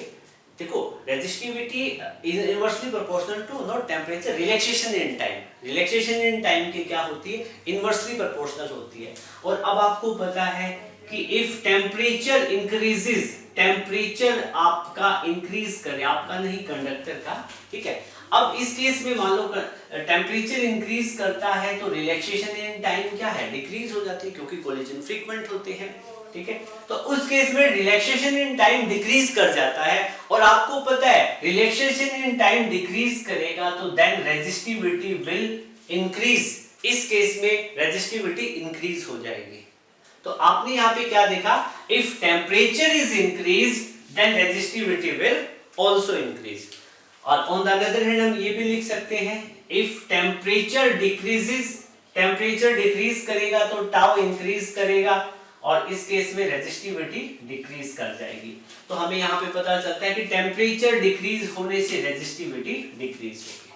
देखो resistivity is inversely proportional to not temperature, relaxation in time, रिलैक्सेशन इन टाइम की क्या होती है, इनवर्सली प्रोपोर्शनल होती है। और अब आपको पता है कि इफ टेम्परेचर इंक्रीजेस, टेम्परेचर आपका इंक्रीज करे, आपका नहीं कंडक्टर का, ठीक है। अब इस केस में मान लो टेम्परेचर इंक्रीज करता है तो रिलैक्सेशन इन टाइम क्या है, डिक्रीज हो जाती है, क्योंकि कोलिजन फ्रीक्वेंट होते हैं, ठीक है। तो उस केस में रिलैक्सेशन इन टाइम डिक्रीज कर जाता है, और आपको पता है रिलैक्सेशन इन टाइम डिक्रीज करेगा तो देन रेजिस्टिविटी विल इंक्रीज, इस केस में रेजिस्टिविटी इंक्रीज हो जाएगी। तो आपने यहाँ पे क्या देखा, if temperature is increase then resistivity will also increase. और ऑन द अदर हैंड हम ये भी लिख सकते हैं, if temperature decreases, temperature decrease करेगा तो टाउ इंक्रीज करेगा, और इस केस में रेजिस्टिविटी डिक्रीज कर जाएगी। तो हमें यहाँ पे पता चलता है कि टेम्परेचर डिक्रीज होने से रेजिस्टिविटी डिक्रीज होगी।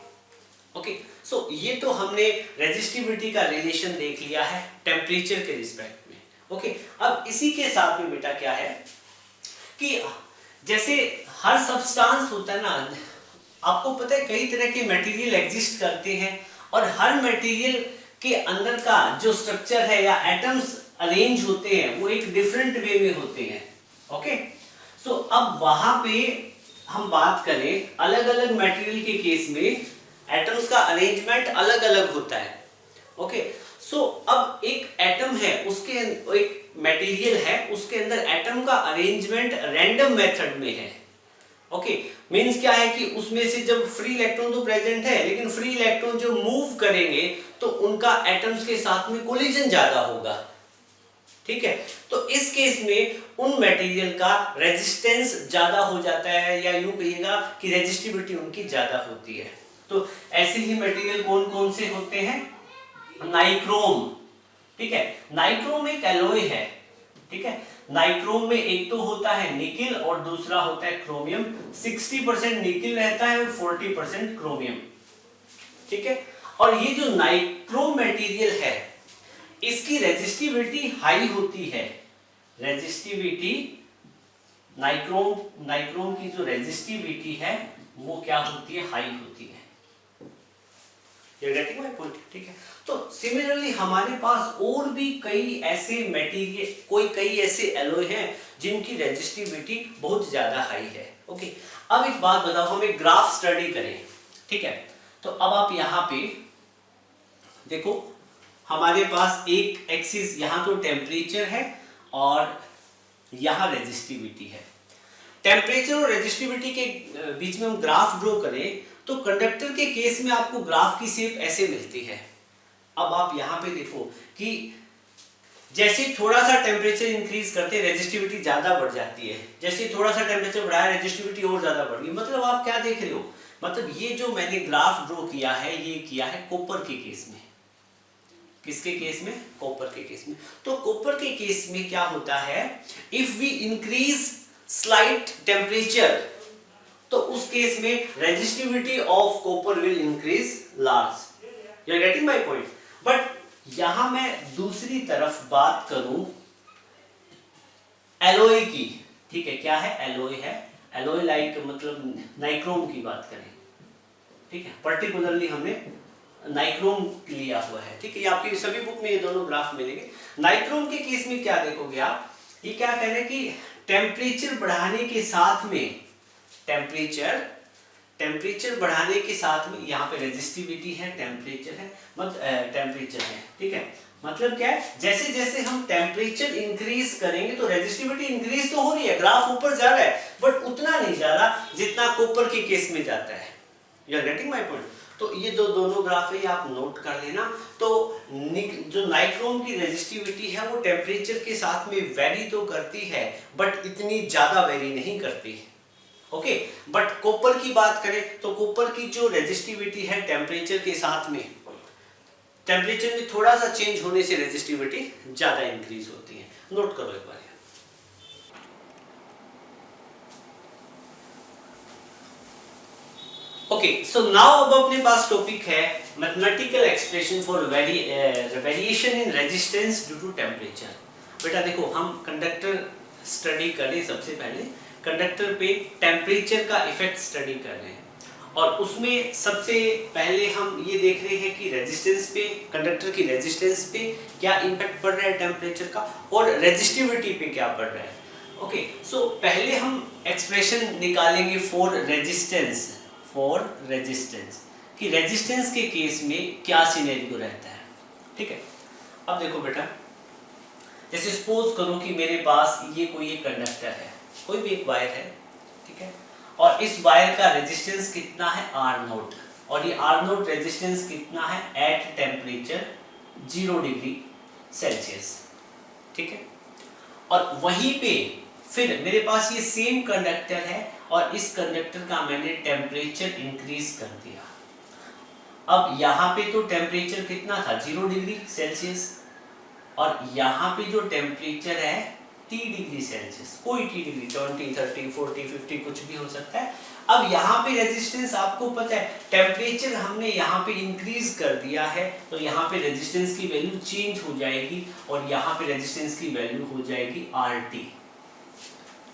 ओके, सो ये तो हमने रेजिस्टिविटी का रिलेशन देख लिया है टेम्परेचर के रिस्पेक्ट में। ओके, अब इसी के साथ में बेटा क्या है कि जैसे हर सब्सटेंस होता है ना, आपको पता है कई तरह के मटेरियल एग्जिस्ट करते हैं, और हर मटेरियल के अंदर का जो स्ट्रक्चर है या एटम्स अरेंज होते हैं वो एक डिफरेंट वे में होते हैं। ओके, सो अब वहां पे हम बात करें अलग अलग मटेरियल के केस में एटम्स का अरेंजमेंट अलग अलग होता है। ओके, सो अब एक एटम है, उसके एक मटेरियल है, उसके अंदर एटम का अरेंजमेंट रैंडम मेथड में है। ओके, मींस क्या है कि उसमें से जब फ्री इलेक्ट्रॉन तो प्रेजेंट है, लेकिन फ्री इलेक्ट्रॉन जो मूव करेंगे तो उनका एटम्स के साथ में कोलिजन ज्यादा होगा। ठीक है, तो इस केस में उन मटेरियल का रेजिस्टेंस ज्यादा हो जाता है, या यूं कहिएगा कि रेजिस्टिविटी उनकी ज्यादा होती है। तो ऐसे ही मटेरियल कौन कौन से होते हैं, नाइक्रोम। ठीक है, नाइक्रोम एक एलॉय है। ठीक है, नाइक्रोम में एक तो होता है निकिल और दूसरा होता है क्रोमियम। 60% निकिल रहता है और 40% क्रोमियम। ठीक है, और ये जो नाइक्रोम मटेरियल है इसकी रेजिस्टिविटी हाई होती है। रेजिस्टिविटी नाइक्रोम की जो रेजिस्टिविटी है वो क्या होती है, हाई होती है। You're getting my point? ठीक है, तो सिमिलरली हमारे पास और भी कई ऐसे मटेरियल, कई ऐसे एलॉय हैं जिनकी रेजिस्टिविटी बहुत ज्यादा हाई है। ओके, अब एक बात बताओ, हम एक ग्राफ स्टडी करें। ठीक है, तो अब आप यहाँ पे देखो, हमारे पास एक एक्सिस यहाँ तो टेम्परेचर है और यहाँ रेजिस्टिविटी है। टेम्परेचर और रेजिस्टिविटी के बीच में हम ग्राफ ड्रॉ करें तो कंडक्टर के केस में आपको ग्राफ की शेप ऐसे मिलती है। अब आप यहाँ पे देखो कि जैसे थोड़ा सा टेम्परेचर इंक्रीज करते रेजिस्टिविटी ज्यादा बढ़ जाती है, जैसे थोड़ा सा टेम्परेचर बढ़ाया रेजिस्टिविटी और ज्यादा बढ़ गई। मतलब आप क्या देख रहे हो, मतलब ये जो मैंने ग्राफ ड्रॉ किया है ये किया है कॉपर के केस में। किसके केस में, कॉपर के केस में। तो कॉपर के केस में क्या होता है, if we increase slight temperature तो उस केस में resistivity of copper will increase large. You are getting my point. But यहां मैं दूसरी तरफ बात करूं एलॉय की। ठीक है, क्या है, एलॉय है। एलॉय लाइक मतलब नाइक्रोम की बात करें। ठीक है, पर्टिकुलरली हमने नाइक्रोम लिया हुआ है। ठीक है, ये आपकी सभी बुक में ये दोनों ग्राफ मिलेंगे। नाइक्रोम के केस में क्या देखोगे आप, ये क्या कह रहे हैं कि टेम्परेचर बढ़ाने के साथ में टेम्परेचर बढ़ाने के साथ में यहाँ पे रेजिस्टिविटी है, टेम्परेचर है, टेम्परेचर है। ठीक है, मतलब क्या है, जैसे जैसे हम टेम्परेचर इंक्रीज करेंगे तो रेजिस्टिविटी इंक्रीज तो हो रही है, ग्राफ ऊपर जा रहा है, बट उतना नहीं जा रहा जितना कॉपर के केस में जाता है। You are getting my point. तो ये दोनों ग्राफ है, आप नोट कर लेना। तो जो नाइक्रोम की रेजिस्टिविटी है वो टेम्परेचर के साथ में वेरी तो करती है, बट इतनी ज्यादा वेरी नहीं करती। ओके, बट कॉपर की बात करें तो कॉपर की जो रेजिस्टिविटी है टेम्परेचर के साथ में, टेम्परेचर में थोड़ा सा चेंज होने से रेजिस्टिविटी ज्यादा इंक्रीज होती है। नोट करो एक बार। ओके, सो नाउ अब अपने पास टॉपिक है mathematical expression for variation in resistance due to temperature. बेटा देखो, हम कंडक्टर स्टडी करें, सबसे पहले कंडक्टर पे टेम्परेचर का इफेक्ट स्टडी कर रहे हैं, और उसमें सबसे पहले हम ये देख रहे हैं कि रेजिस्टेंस पे, कंडक्टर की रेजिस्टेंस पे क्या इम्पैक्ट पड़ रहा है टेम्परेचर का, और रेजिस्टिविटी पे क्या पड़ रहा है। ओके, सो पहले हम एक्सप्रेशन निकालेंगे फॉर रेजिस्टेंस कि रेजिस्टेंस के केस में क्या सिनेरियो रहता है। ठीक है, अब देखो बेटा, जैसे सपोज करो कि मेरे पास ये कोई एक कंडक्टर है, कोई भी एक वायर है। ठीक है, और इस वायर का रेजिस्टेंस कितना है, R0, और ये R0 रेजिस्टेंस कितना है एट टेम्परेचर 0 डिग्री सेल्सियस। ठीक है। और वहीं पे फिर मेरे पास ये सेम कंडक्टर है और इस कंडक्टर का मैंने टेम्परेचर इंक्रीज कर दिया। अब यहाँ पे तो टेम्परेचर कितना था 0 डिग्री सेल्सियस और यहाँ पे जो टेम्परेचर है T डिग्री सेल्सियस, कोई T डिग्री 20, 30, 40, 50 कुछ भी हो सकता है। अब यहाँ पे रेजिस्टेंस आपको पता है टेम्परेचर हमने यहाँ पे इंक्रीज कर दिया है तो यहाँ पे रेजिस्टेंस की वैल्यू चेंज हो जाएगी और यहाँ पे रेजिस्टेंस की वैल्यू हो जाएगी RT।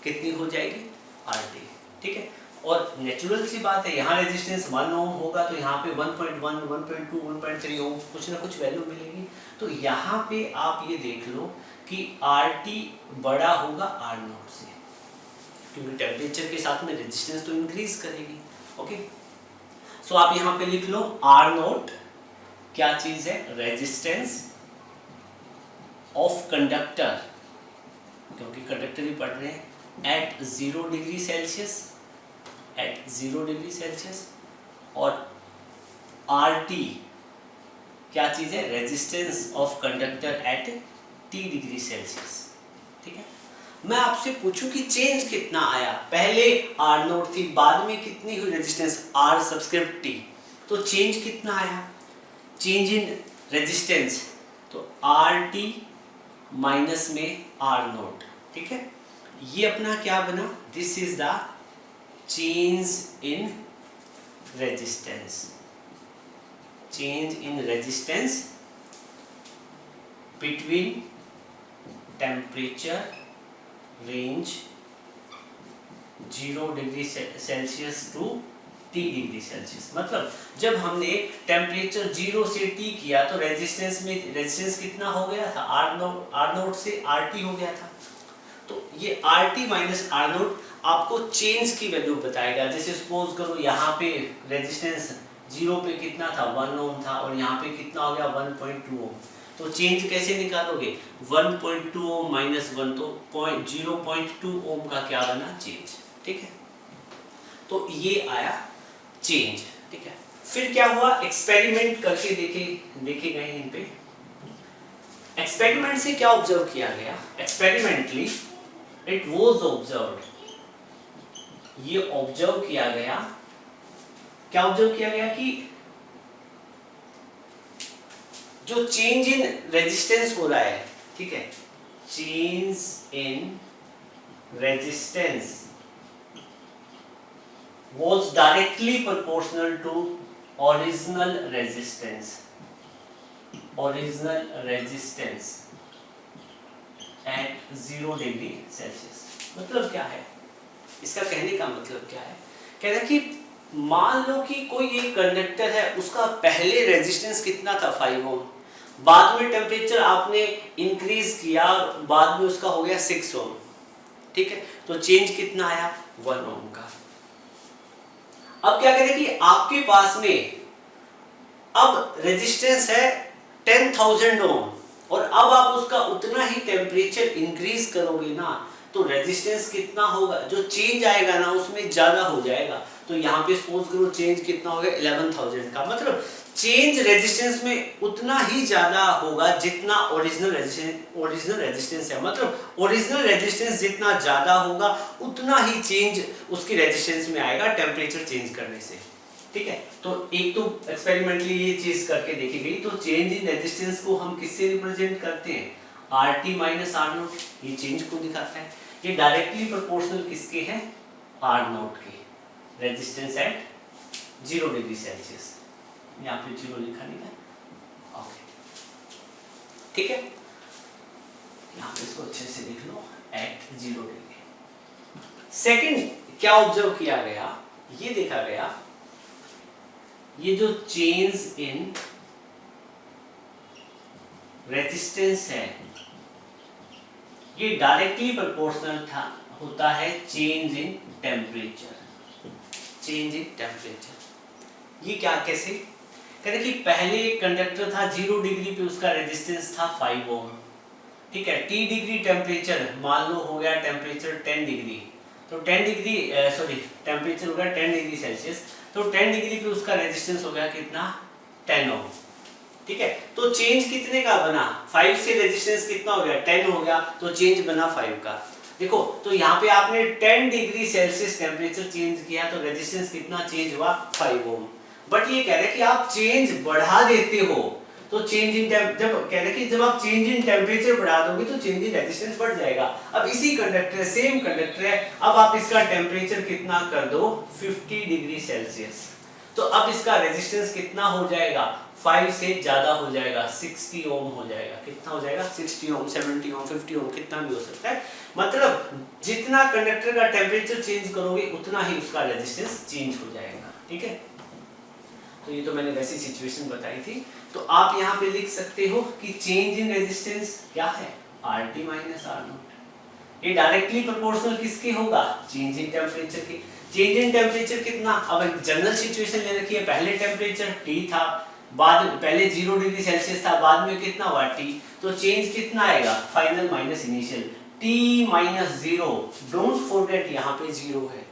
कितनी हो जाएगी RT, ठीक है। और नेचुरल सी बात है यहाँ रेजिस्टेंस 1 ओम होगा तो यहाँ पे 1.1, 1.2, 1.3 ओम कुछ ना कुछ वैल्यू मिलेगी। तो यहाँ पे आप ये देख लो कि RT बड़ा होगा R0 से, क्योंकि टेम्परेचर के साथ में रेजिस्टेंस तो इंक्रीज करेगी। ओके, सो आप यहाँ पे लिख लो R0 क्या चीज है, रेजिस्टेंस ऑफ कंडक्टर, क्योंकि कंडक्टर ही पढ़ रहे हैं, at 0 degree celsius, at 0 degree celsius. और RT क्या चीज है, resistance of conductor at T degree celsius, ठीक है। मैं आपसे पूछूं कि चेंज कितना आया, पहले R0 थी, बाद में कितनी हुई रेजिस्टेंस R सबस्क्रिप्ट T, तो चेंज कितना आया, चेंज इन रेजिस्टेंस तो RT माइनस में R0, ठीक है। ये अपना क्या बना, this is the change in resistance, change in resistance between temperature range 0 degree celsius to T degree celsius. मतलब जब हमने टेम्परेचर 0 से T किया तो रेजिस्टेंस में रेजिस्टेंस कितना हो गया था, R0 से RT हो गया था। तो ये RT माइनस R0 आपको चेंज की वैल्यू बताएगा। जैसे सपोज करो यहाँ पे रेजिस्टेंस 0 पे कितना था 1 ओम था और यहाँ पे कितना हो गया 1.2 ओम, तो चेंज कैसे निकालोगे, 1.2 ओम माइनस 1 तो 0.2 ओम का क्या बना, चेंज, ठीक है। तो ये आया चेंज, ठीक है। फिर क्या हुआ, एक्सपेरिमेंट करके देखे गए इन पे। एक्सपेरिमेंट से क्या ऑब्जर्व किया गया, एक्सपेरिमेंटली इट वाज ऑब्जर्व्ड, ये ऑब्जर्व किया गया, क्या ऑब्जर्व किया गया कि जो चेंज इन रेजिस्टेंस हो रहा है, ठीक है, change in resistance was directly proportional to original resistance at 0 degree celsius. मतलब क्या है इसका, कहने का मतलब क्या है, कह रहा है कि मान लो कि कोई एक कंडक्टर है, उसका पहले रेजिस्टेंस कितना था 5 ओम, बाद में टेम्परेचर आपने इंक्रीज किया, बाद में उसका हो गया 6 ओम, ठीक है, तो चेंज कितना आया 1 ओम का। अब क्या करें कि आपके पास में अब रेजिस्टेंस है 10,000 ओम और अब आप उसका उतना ही टेम्परेचर इंक्रीज करोगे ना, तो रेजिस्टेंस कितना होगा, जो चेंज आएगा ना उसमें ज्यादा हो जाएगा। तो यहाँ पे सपोज करो चेंज कितना हो गया 11,000 का, मतलब चेंज रेजिस्टेंस में उतना ही ज्यादा होगा जितना ओरिजिनल रेजिस्टेंस है। मतलब ओरिजिनल रेजिस्टेंस जितना ज्यादा होगा उतना ही चेंज उसकी रेजिस्टेंस में आएगा टेम्परेचर चेंज करने से, ठीक है। तो एक तो एक्सपेरिमेंटली ये चीज करके देखी गई। तो चेंज इन रेजिस्टेंस को हम किससे रिप्रेजेंट करते हैं, RT माइनस R0, ये चेंज को दिखाता है। ये डायरेक्टली प्रोपोर्शनल किसके हैं, R0 के, रेजिस्टेंस एट 0 डिग्री सेल्सियस, यहाँ पे 0 लिखा नहीं है, ओके, ठीक है। यहाँ पे इसको अच्छे से लिख लो, एट 0 डिग्री। सेकंड क्या ऑब्जर्व किया गया, ये देखा गया, ये जो चेंज इन रेजिस्टेंस है ये डायरेक्टली प्रोपोर्शनल था होता है change in temperature, change in temperature. ये क्या, कैसे, कहते कि पहले कंडक्टर था 0 डिग्री पे, उसका रेजिस्टेंस था 5 ओम, ठीक है। T डिग्री टेम्परेचर मान लो हो गया टेम्परेचर 10 डिग्री, तो 10 डिग्री टेम्परेचर हो गया 10 डिग्री सेल्सियस, तो 10 डिग्री पे उसका रेजिस्टेंस हो गया कितना 10 ओम, ठीक है, तो चेंज कितने का बना, 5 से रेजिस्टेंस कितना हो गया, 10 हो गया, तो चेंज बना 5 का। देखो तो यहाँ पे आपने 10 डिग्री सेल्सियस टेम्परेचर चेंज किया तो रेजिस्टेंस कितना चेंज हुआ, 5 ओम। बट ये कह रहे हैं कि आप चेंज बढ़ा देते हो तो चेंज इन जब कह रहे हैं कि जब आप चेंज इन टेम्परेचर बढ़ा दोगे तो चेंज इन रेजिस्टेंस बढ़ जाएगा। अब इसी कंडक्टर है, सेम कंडक्टर है, अब आप इसका टेम्परेचर कितना कर दो, 50 डिग्री सेल्सियस, तो अब इसका रेजिस्टेंस कितना हो जाएगा, 5 से ज्यादा हो जाएगा, 60 ओम हो जाएगा। कितना हो जाएगा, 60 ओम, 70 ओम, 50 ओम, कितना भी हो सकता है। मतलब जितना कंडक्टर का टेम्परेचर चेंज करोगे उतना ही उसका रेजिस्टेंस चेंज हो जाएगा। ठीक है, तो ये तो मैंने वैसी सिचुएशन बताई थी। तो आप यहाँ पे लिख सकते हो कि चेंज इन रेजिस्टेंस क्या है, RT माइनस R नॉट। ये डायरेक्टली प्रोपोर्शनल किसके होगा, चेंज इन टेम्परेचर के। चेंज इन टेम्परेचर कितना, अब एक जनरल सिचुएशन ले रखी है, पहले टेम्परेचर T था, बाद पहले 0 डिग्री सेल्सियस था, बाद में कितना हुआ T, तो चेंज कितना आएगा, final minus initial, T minus 0। Don't forget यहाँ पे 0 है,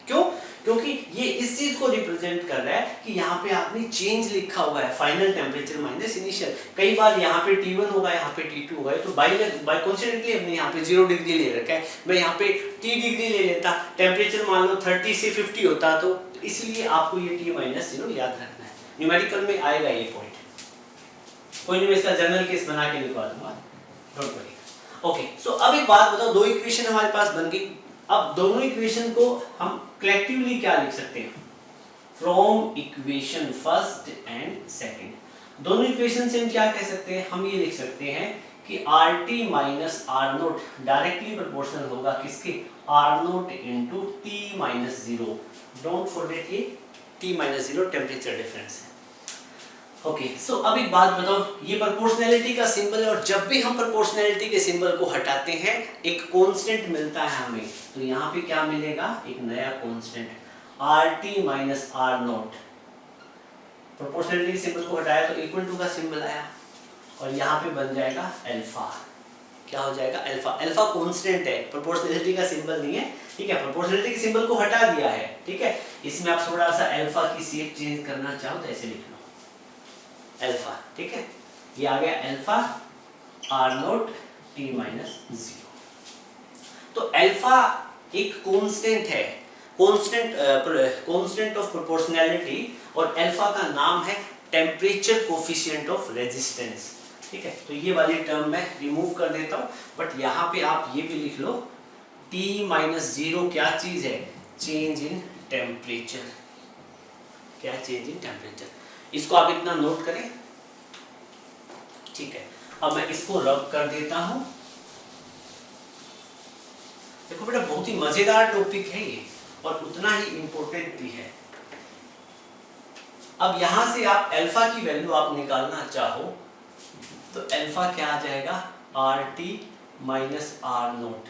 क्यों, क्योंकि ये इस चीज को रिप्रेजेंट कर रहा है कि यहाँ पे आपने चेंज लिखा हुआ है, फाइनल टेम्परेचर माइनस इनिशियल। कई बार यहाँ पे T1 होगा, यहाँ पे T2 होगा, तो बाय कोइंसिडेंटली हमने यहाँ पे 0 डिग्री ले रखा है, मैं यहाँ पे T डिग्री ले लेता, टेम्परेचर मान लो 30 से 50 होता, तो इसलिए आपको ये T माइनस 0 याद रखना है। न्यूमेरिकल में आएगा ये पॉइंट, कोई नहीं, मैं इसका जनरल केस बना के लिखवा दूंगा, डोंट वरी। ओके, सो अब एक बात बताओ, दो इक्वेशन हमारे पास बन गई। अब दोनों इक्वेशन को हम कलेक्टिवली क्या लिख सकते हैं, from equation first and second. दोनों इक्वेशन से हम क्या कह सकते हैं, हम ये लिख सकते हैं कि RT minus R note directly proportional होगा किसके, R note into T minus 0। Don't forget ये T माइनस 0 टेम्परेचर डिफरेंस है। ओके, सो अब एक बात बताओ, ये प्रोपोर्शनैलिटी का सिंबल है और जब भी हम प्रोपोर्शनैलिटी के सिंबल को हटाते हैं एक कांस्टेंट मिलता है हमें, तो यहाँ पे क्या मिलेगा, एक नया constant RT minus R not. Proportionality के सिंबल को हटाया तो इक्वल टू का सिंबल आया और यहाँ पे बन जाएगा अल्फा। क्या हो जाएगा, अल्फा। अल्फा कांस्टेंट है, प्रोपोर्शनैलिटी का सिंबल नहीं है, ठीक है, प्रोपोर्शनैलिटी के सिंबल को हटा दिया है, ठीक है। इसमें आप थोड़ा सा अल्फा की शेप चेंज करना चाहो तो ऐसे लिख लो अल्फा, ठीक है, ये आ गया alpha R note T minus 0। तो अल्फा एक कांस्टेंट है, कांस्टेंट ऑफ प्रोपोर्शनैलिटी, और अल्फा का नाम है टेम्परेचर कोफिशिएंट ऑफ रेजिस्टेंस, ठीक है। तो ये वाली टर्म मैं रिमूव कर देता हूँ, बट यहाँ पे आप ये भी लिख लो T माइनस 0 क्या चीज है, चेंज इन टेम्परेचर। क्या चेंज इन टेम्परेचर, इसको आप इतना नोट करें, ठीक है। अब मैं इसको रब कर देता हूं। देखो बेटा, बहुत ही मजेदार टॉपिक है ये और उतना ही इंपॉर्टेंट भी है। अब यहां से आप अल्फा की वैल्यू आप निकालना चाहो तो अल्फा क्या आ जाएगा, RT minus R note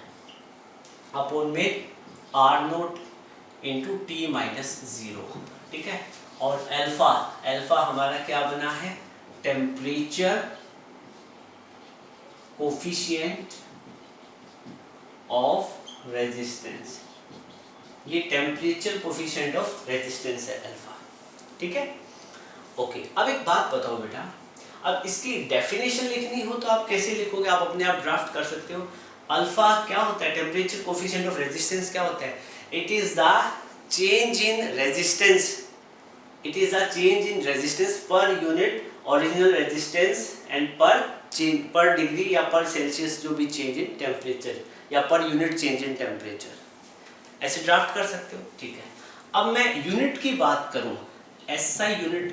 upon में R note into T minus 0, ठीक है। और अल्फा हमारा क्या बना है, टेम्परेचर कोफिशिएंट ऑफ रेजिस्टेंस। ये टेम्परेचर कोफिशिएंट ऑफ रेजिस्टेंस है अल्फा, ठीक है। ओके, अब एक बात बताओ बेटा, अब इसकी डेफिनेशन लिखनी हो तो आप कैसे लिखोगे, आप अपने आप ड्राफ्ट कर सकते हो। अल्फा क्या होता है, टेम्परेचर कोफिशिएंट ऑफ रेजिस्टेंस क्या होता है, it is the change in resistance, it is a change in resistance per unit original resistance and per degree या per celsius जो भी change in temperature या per unit change in temperature, ऐसे draft कर सकते हो, ठीक है। अब मैं यूनिट की बात करूं, SI यूनिट,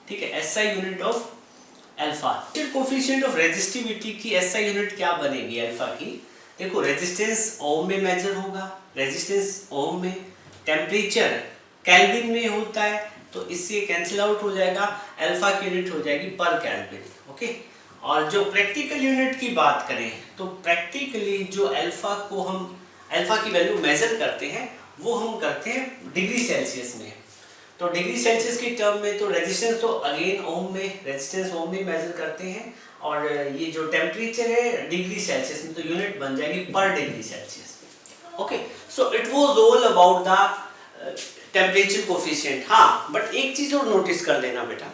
ठीक है, SI unit of alpha, coefficient of resistivity की SI यूनिट क्या बनेगी अल्फा की, देखो रेजिस्टेंस ओम में मेजर होगा, रेजिस्टेंस ओम में, टेम्परेचर केल्विन में होता है, तो इससे कैंसिल आउट हो जाएगा, अल्फा की यूनिट हो जाएगी पर केल्विन, ओके। और जो प्रैक्टिकल यूनिट की बात करें तो प्रैक्टिकली जो अल्फा को हम अल्फा की वैल्यू मेजर करते हैं वो हम करते हैं डिग्री सेल्सियस में। तो डिग्री सेल्सियस की टर्म में तो रेजिस्टेंस तो अगेन ओम में, रेजिस्टेंस ओम में मेजर करते हैं, और ये जो टेम्परेचर है डिग्री सेल्सियस में, तो यूनिट बन जाएगी पर degree Celsius, okay. So it was all about the temperature coefficient. हाँ, बट एक चीज और नोटिस कर लेना बेटा,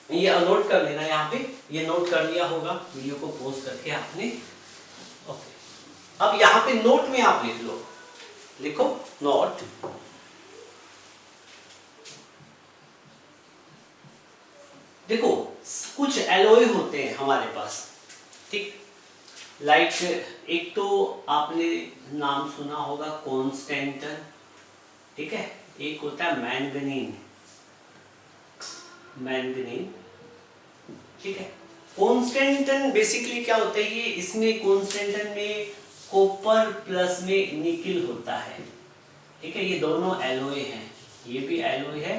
ये नोट कर लेना यहाँ पे, ये नोट कर लिया होगा वीडियो को पॉज करके आपने। ओके, अब यहाँ पे नोट में आप लिख लो, लिखो नोट। देखो कुछ एलॉय होते हैं हमारे पास, ठीक, लाइक एक तो आपने नाम सुना होगा कॉन्स्टेंटन, ठीक है, एक होता है मैंगनीन, मैंगनीन, ठीक है। कॉन्स्टेंटन बेसिकली क्या होता है, ये इसमें कॉन्स्टेंटन में कॉपर प्लस में निकिल होता है, ठीक है, ये दोनों एलॉय हैं, ये भी एलॉय है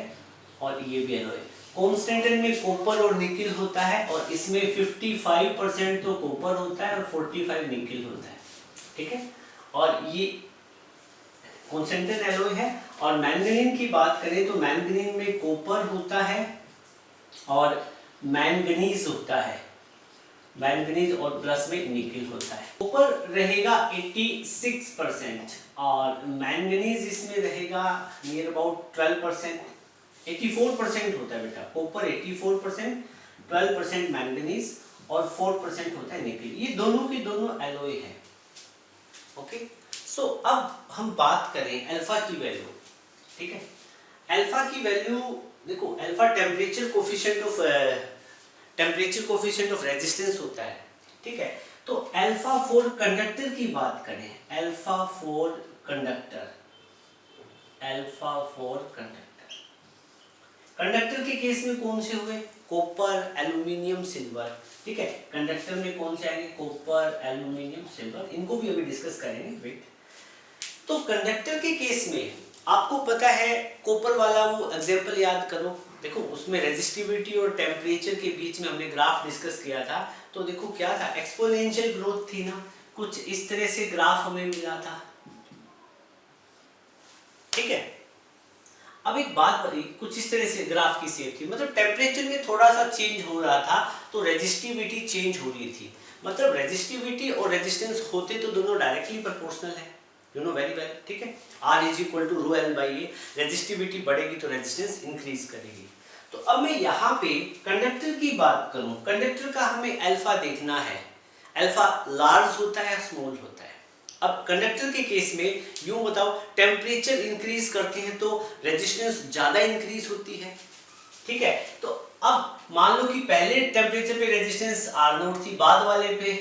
और ये भी एलॉय है। कॉन्स्टेंटन में कॉपर और निकिल होता है और इसमें 55% तो कॉपर होता है और 45 निकिल होता है, ठीक है, और ये कॉन्स्टेंटन एलॉय है। और मैंगनीन की बात करें तो मैंगनीन में कॉपर होता है और मैंगनीज होता है, मैंगनीज और प्लस में निकिल होता है। कॉपर रहेगा 86% और मैंगनीज इसमें रहेगा नियर अबाउट 12%, 84% होता है बेटा, कॉपर 84%, 12% मैंगनीज और 4% होता है निकिल। ये दोनों के दोनों एलॉय है। ओके, सो अब हम बात करें अल्फा की वैल्यू, ठीक है। अल्फा की वैल्यू देखो, alpha temperature coefficient of resistance होता है, ठीक है। तो अल्फा फॉर कंडक्टर की बात करें, alpha for conductor, alpha for conductor, conductor के केस में कौन से हुए, कॉपर, एल्यूमिनियम, सिल्वर, ठीक है। कंडक्टर में कौन से आएंगे, कॉपर, एल्यूमिनियम, सिल्वर, इनको भी अभी डिस्कस करेंगे, वेट। तो कंडक्टर के केस में आपको पता है, कॉपर वाला वो एग्जांपल याद करो, देखो उसमें रेजिस्टिविटी और टेम्परेचर के बीच में हमने ग्राफ डिस्कस किया था, तो देखो क्या था, एक्सपोनेंशियल ग्रोथ थी ना, कुछ इस तरह से ग्राफ हमें मिला था, ठीक है। अब एक बात बताइए, कुछ इस तरह से ग्राफ की शेप थी, मतलब टेम्परेचर में थोड़ा सा चेंज हो रहा था तो रेजिस्टिविटी चेंज हो रही थी, मतलब रेजिस्टिविटी और रेजिस्टेंस होते तो दोनों डायरेक्टली प्रोपोर्शनल है, यू नो वेरी वेल, ठीक है। R is equal to rho L by A, resistivity बढ़ेगी तो रेजिस्टेंस इंक्रीज करेगी। तो अब मैं यहाँ पे कंडक्टर की बात करूं, कंडक्टर का हमें अल्फा देखना है, अल्फा लार्ज होता है स्मॉल होता है। अब कंडक्टर के केस में यूं बताओ, टेम्परेचर इंक्रीज करते हैं तो रेजिस्टेंस ज्यादा इंक्रीज होती है, ठीक है। तो अब मान लो कि पहले टेम्परेचर पे रेजिस्टेंस R0 थी, बाद वाले पे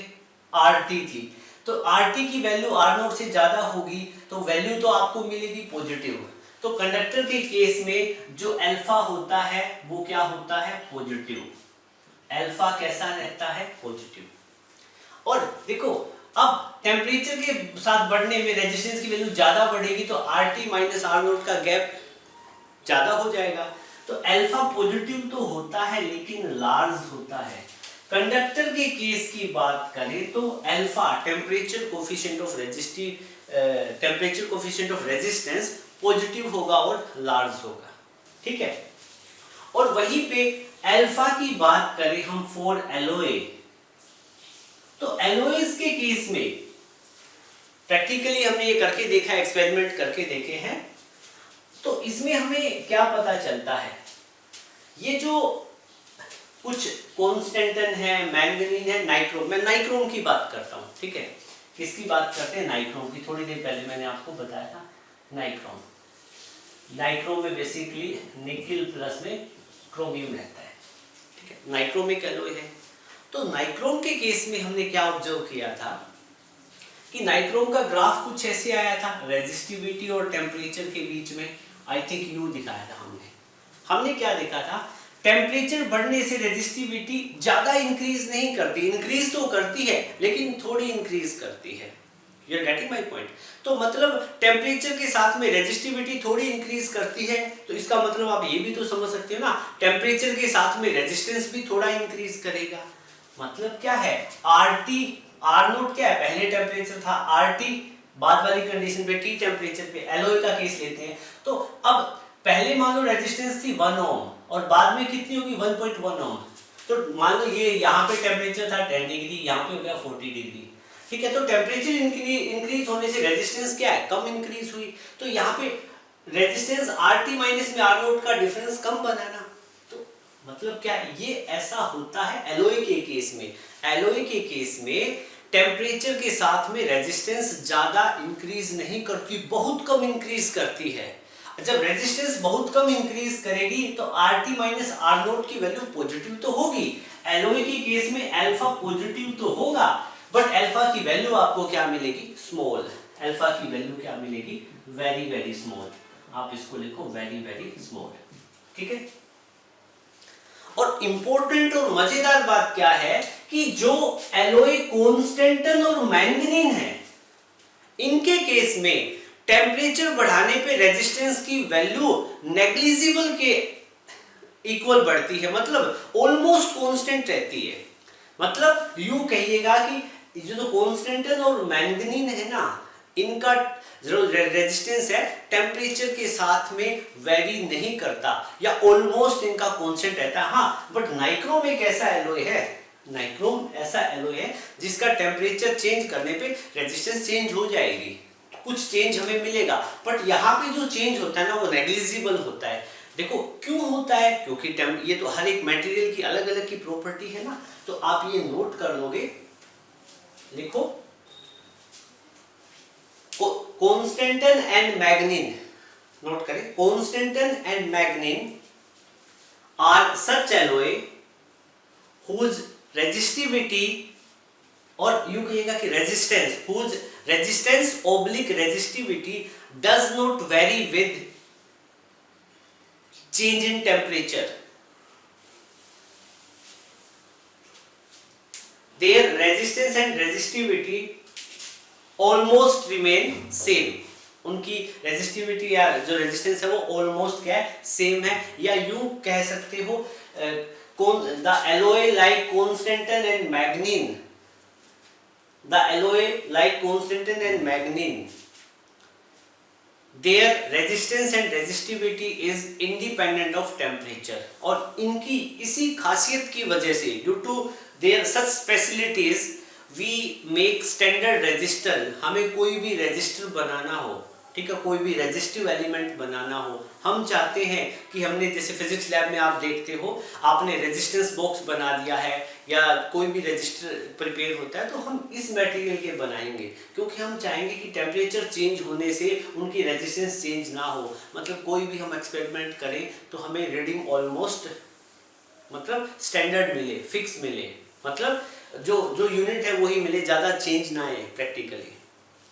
RT थी, तो RT की वैल्यू R0 से ज्यादा होगी तो वैल्यू तो आपको मिलेगी पॉजिटिव। तो कंडक्टर के केस में जो अल्फा होता है वो क्या होता है, पॉजिटिव, अल्फा कैसा रहता है, पॉजिटिव। और देखो अब टेम्परेचर के साथ बढ़ने में रेजिस्टेंस की वैल्यू ज्यादा बढ़ेगी तो RT माइनस R0 का गैप ज्यादा हो जाएगा, तो अल्फा पॉजिटिव तो होता है लेकिन लार्ज होता है। कंडक्टर के केस की बात करें तो alpha temperature coefficient of resistance positive होगा और लार्ज होगा, ठीक है। और वहीं पे अल्फा की बात करें हम फॉर एलॉय, तो एलॉयज के केस में प्रैक्टिकली हमने ये करके देखा, एक्सपेरिमेंट करके देखे हैं, तो इसमें हमें क्या पता चलता है, ये जो कुछ कॉन्स्टेंटन है, मैंगनीन है, नाइट्रोम, मैं नाइट्रोम की बात करता हूँ, ठीक है। किसकी बात करते हैं, नाइट्रोम की। थोड़ी देर पहले मैंने आपको बताया था नाइट्रोम, नाइट्रोम में बेसिकली निकिल प्लस में क्रोमियम रहता है, ठीक है, नाइट्रोम एक एलॉय है। तो नाइट्रोम के केस में हमने क्या ऑब्जर्व किया था कि नाइट्रोम का ग्राफ कुछ ऐसे आया था, रेजिस्टिविटी और टेम्परेचर के बीच में आई थिंक यू दिखाया था हमने क्या देखा था, टेम्परेचर बढ़ने से रेजिस्टिविटी ज्यादा इंक्रीज नहीं करती, इंक्रीज तो करती है लेकिन थोड़ी इंक्रीज करती है, you are getting my point. तो मतलब टेम्परेचर के साथ में रेजिस्टिविटी थोड़ी इंक्रीज करती है, तो इसका मतलब आप ये भी तो समझ सकते हो ना, टेम्परेचर के साथ में रेजिस्टेंस भी थोड़ा इंक्रीज करेगा। मतलब क्या है, RT R0 क्या है, पहले टेम्परेचर था, RT बाद वाली कंडीशन पे T टेम्परेचर पे, एलॉय का केस लेते हैं। तो अब पहले मान लो रेजिस्टेंस थी 1 ओम और बाद में कितनी होगी 1.1 ओम, तो मान लो ये यहाँ पे टेम्परेचर था 10 डिग्री, यहाँ पे हो गया 40 डिग्री, ठीक है। तो टेम्परेचर इंक्रीज होने से रेजिस्टेंस क्या है, कम इंक्रीज हुई, तो यहाँ पे रेजिस्टेंस RT माइनस में R0 का डिफरेंस कम बना ना, तो मतलब क्या ये ऐसा होता है एलॉय के केस में। एलॉय के केस में टेम्परेचर के साथ में रेजिस्टेंस ज्यादा इंक्रीज नहीं करती, बहुत कम इंक्रीज करती है। जब रेजिस्टेंस बहुत कम इंक्रीज करेगी तो RT माइनस R नोट की वैल्यू पॉजिटिव तो होगी। एलॉय के केस में अल्फा पॉजिटिव तो होगा, बट अल्फा की वैल्यू आपको क्या मिलेगी, स्मॉल। अल्फा की वैल्यू क्या मिलेगी, वेरी वेरी स्मॉल। आप इसको लिखो वेरी वेरी स्मॉल, ठीक है। और इंपॉर्टेंट और मजेदार बात क्या है कि जो एलॉय कॉन्स्टेंटन और मैंगनीन है, इनके केस में टेम्परेचर बढ़ाने पे रेजिस्टेंस की वैल्यू नेग्लिजिबल के इक्वल बढ़ती है, मतलब ऑलमोस्ट कांस्टेंट रहती है। मतलब यूं कहिएगा कि जो कांस्टेंटन और मैंगनीन है ना, इनका जो रेजिस्टेंस है टेम्परेचर के साथ में वेरी नहीं करता, या ऑलमोस्ट इनका कांस्टेंट रहता है। हाँ, बट नाइक्रोम एक ऐसा एलॉय है, नाइक्रोम ऐसा एलॉय है जिसका टेम्परेचर चेंज करने पे रेजिस्टेंस चेंज हो जाएगी, कुछ चेंज हमें मिलेगा, बट यहाँ पे जो चेंज होता है ना वो नेग्लिजिबल होता है। देखो क्यों होता है, क्योंकि ये तो हर एक मटेरियल की अलग अलग की प्रॉपर्टी है ना, तो आप ये नोट कर लोगे, लिखो कॉन्स्टेंटन एंड मैग्नीन, नोट करें, constantan and manganin are such alloy whose resistivity, और यूं कहिएगा कि resistance, whose resistance oblique resistivity does not vary with change in temperature. Their resistance and resistivity almost remain same. उनकी resistivity या जो resistance है वो ऑलमोस्ट क्या है, सेम है। या यूं कह सकते हो the alloy like constantan and मैग्नीन, the alloy like constantan and मैग्नीन, their resistance and resistivity is independent of temperature। और इनकी इसी खासियत की वजह से, due to their such specialties, we make standard resistor। हमें कोई भी रेजिस्टर बनाना हो, ठीक है, कोई भी रेजिस्टिव एलिमेंट बनाना हो, हम चाहते हैं कि हमने जैसे फिजिक्स लैब में आप देखते हो, आपने रेजिस्टेंस बॉक्स बना दिया है या कोई भी रजिस्टर प्रिपेयर होता है, तो हम इस मटेरियल के बनाएंगे, क्योंकि हम चाहेंगे कि टेम्परेचर चेंज होने से उनकी रेजिस्टेंस चेंज ना हो। मतलब कोई भी हम एक्सपेरिमेंट करें तो हमें रीडिंग ऑलमोस्ट मतलब स्टैंडर्ड मिले, फिक्स मिले, मतलब जो जो यूनिट है वही मिले, ज्यादा चेंज ना आए प्रैक्टिकली।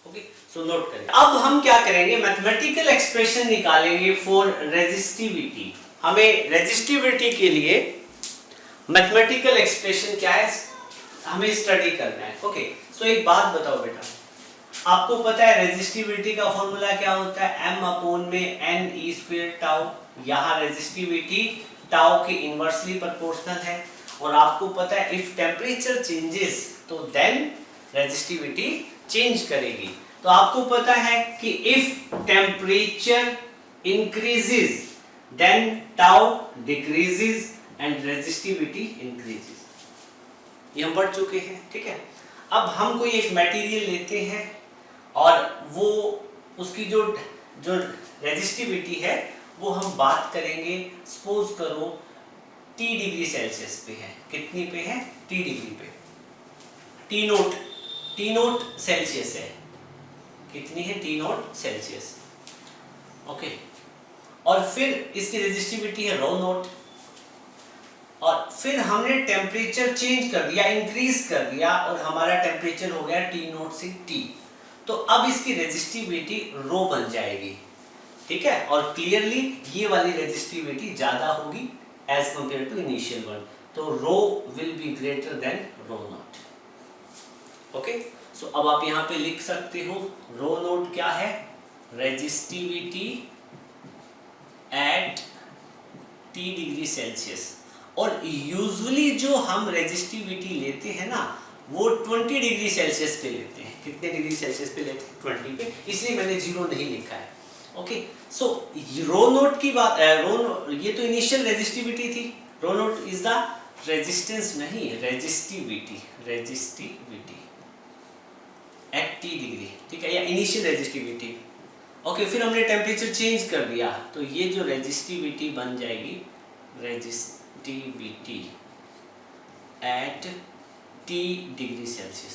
ओके, सो नोट करें। अब हम क्या करेंगे, मैथमेटिकल एक्सप्रेशन निकालेंगे फॉर रेजिस्टिविटी। हमें रेजिस्टिविटी के लिए मैथमेटिकल एक्सप्रेशन क्या है हमें स्टडी करना है। ओके, सो एक बात बताओ बेटा, आपको पता है रेजिस्टिविटी का फॉर्मूला क्या होता है, m अपॉन में n e स्क्वायर टाउ। यहाँ रेजिस्टिविटी टाउ के इनवर्सली प्रोपोर्शनल है, और आपको पता है इफ टेम्परेचर चेंजेस तो देन रेजिस्टिविटी चेंज करेगी। तो आपको पता है कि if temperature increases then tau decreases and resistivity increases. ये हम पढ़ चुके हैं, ठीक है। अब हम कोई एक मटेरियल लेते हैं और वो उसकी जो जो रेजिस्टिविटी है वो हम बात करेंगे, सपोज करो T डिग्री सेल्सियस पे है। कितनी पे है, T डिग्री पे, T नोट सेल्सियस है। कितनी है, T नोट सेल्सियस। ओके, और फिर इसकी रेजिस्टिविटी है रो नोट, और फिर हमने टेम्परेचर चेंज कर दिया, इंक्रीज कर दिया, और हमारा टेम्परेचर हो गया T नोट से T। तो अब इसकी रेजिस्टिविटी रो बन जाएगी, ठीक है। और क्लियरली ये वाली रेजिस्टिविटी ज्यादा होगी as compare to initial one, तो rho will be greater than rho not. Okay, so अब आप यहाँ पे लिख सकते हो रो नॉट क्या है, resistivity eight T degree celsius. और यूजुअली जो हम रेजिस्टिविटी लेते हैं ना वो 20 डिग्री सेल्सियस पे लेते हैं। कितने डिग्री सेल्सियस पे लेते हैं, 20 पे, इसलिए मैंने जीरो नहीं लिखा है। ओके, सो रो नोट की बात, ये तो इनिशियल रेजिस्टिविटी थी, रो नोट इज द रेजिस्टेंस नहीं, रेजिस्टिविटी एट T डिग्री, ठीक है, या इनिशियल रेजिस्टिविटी। ओके, फिर हमने टेम्परेचर चेंज कर दिया तो ये जो रेजिस्टिविटी बन जाएगी resistivity dVt at T degree celsius.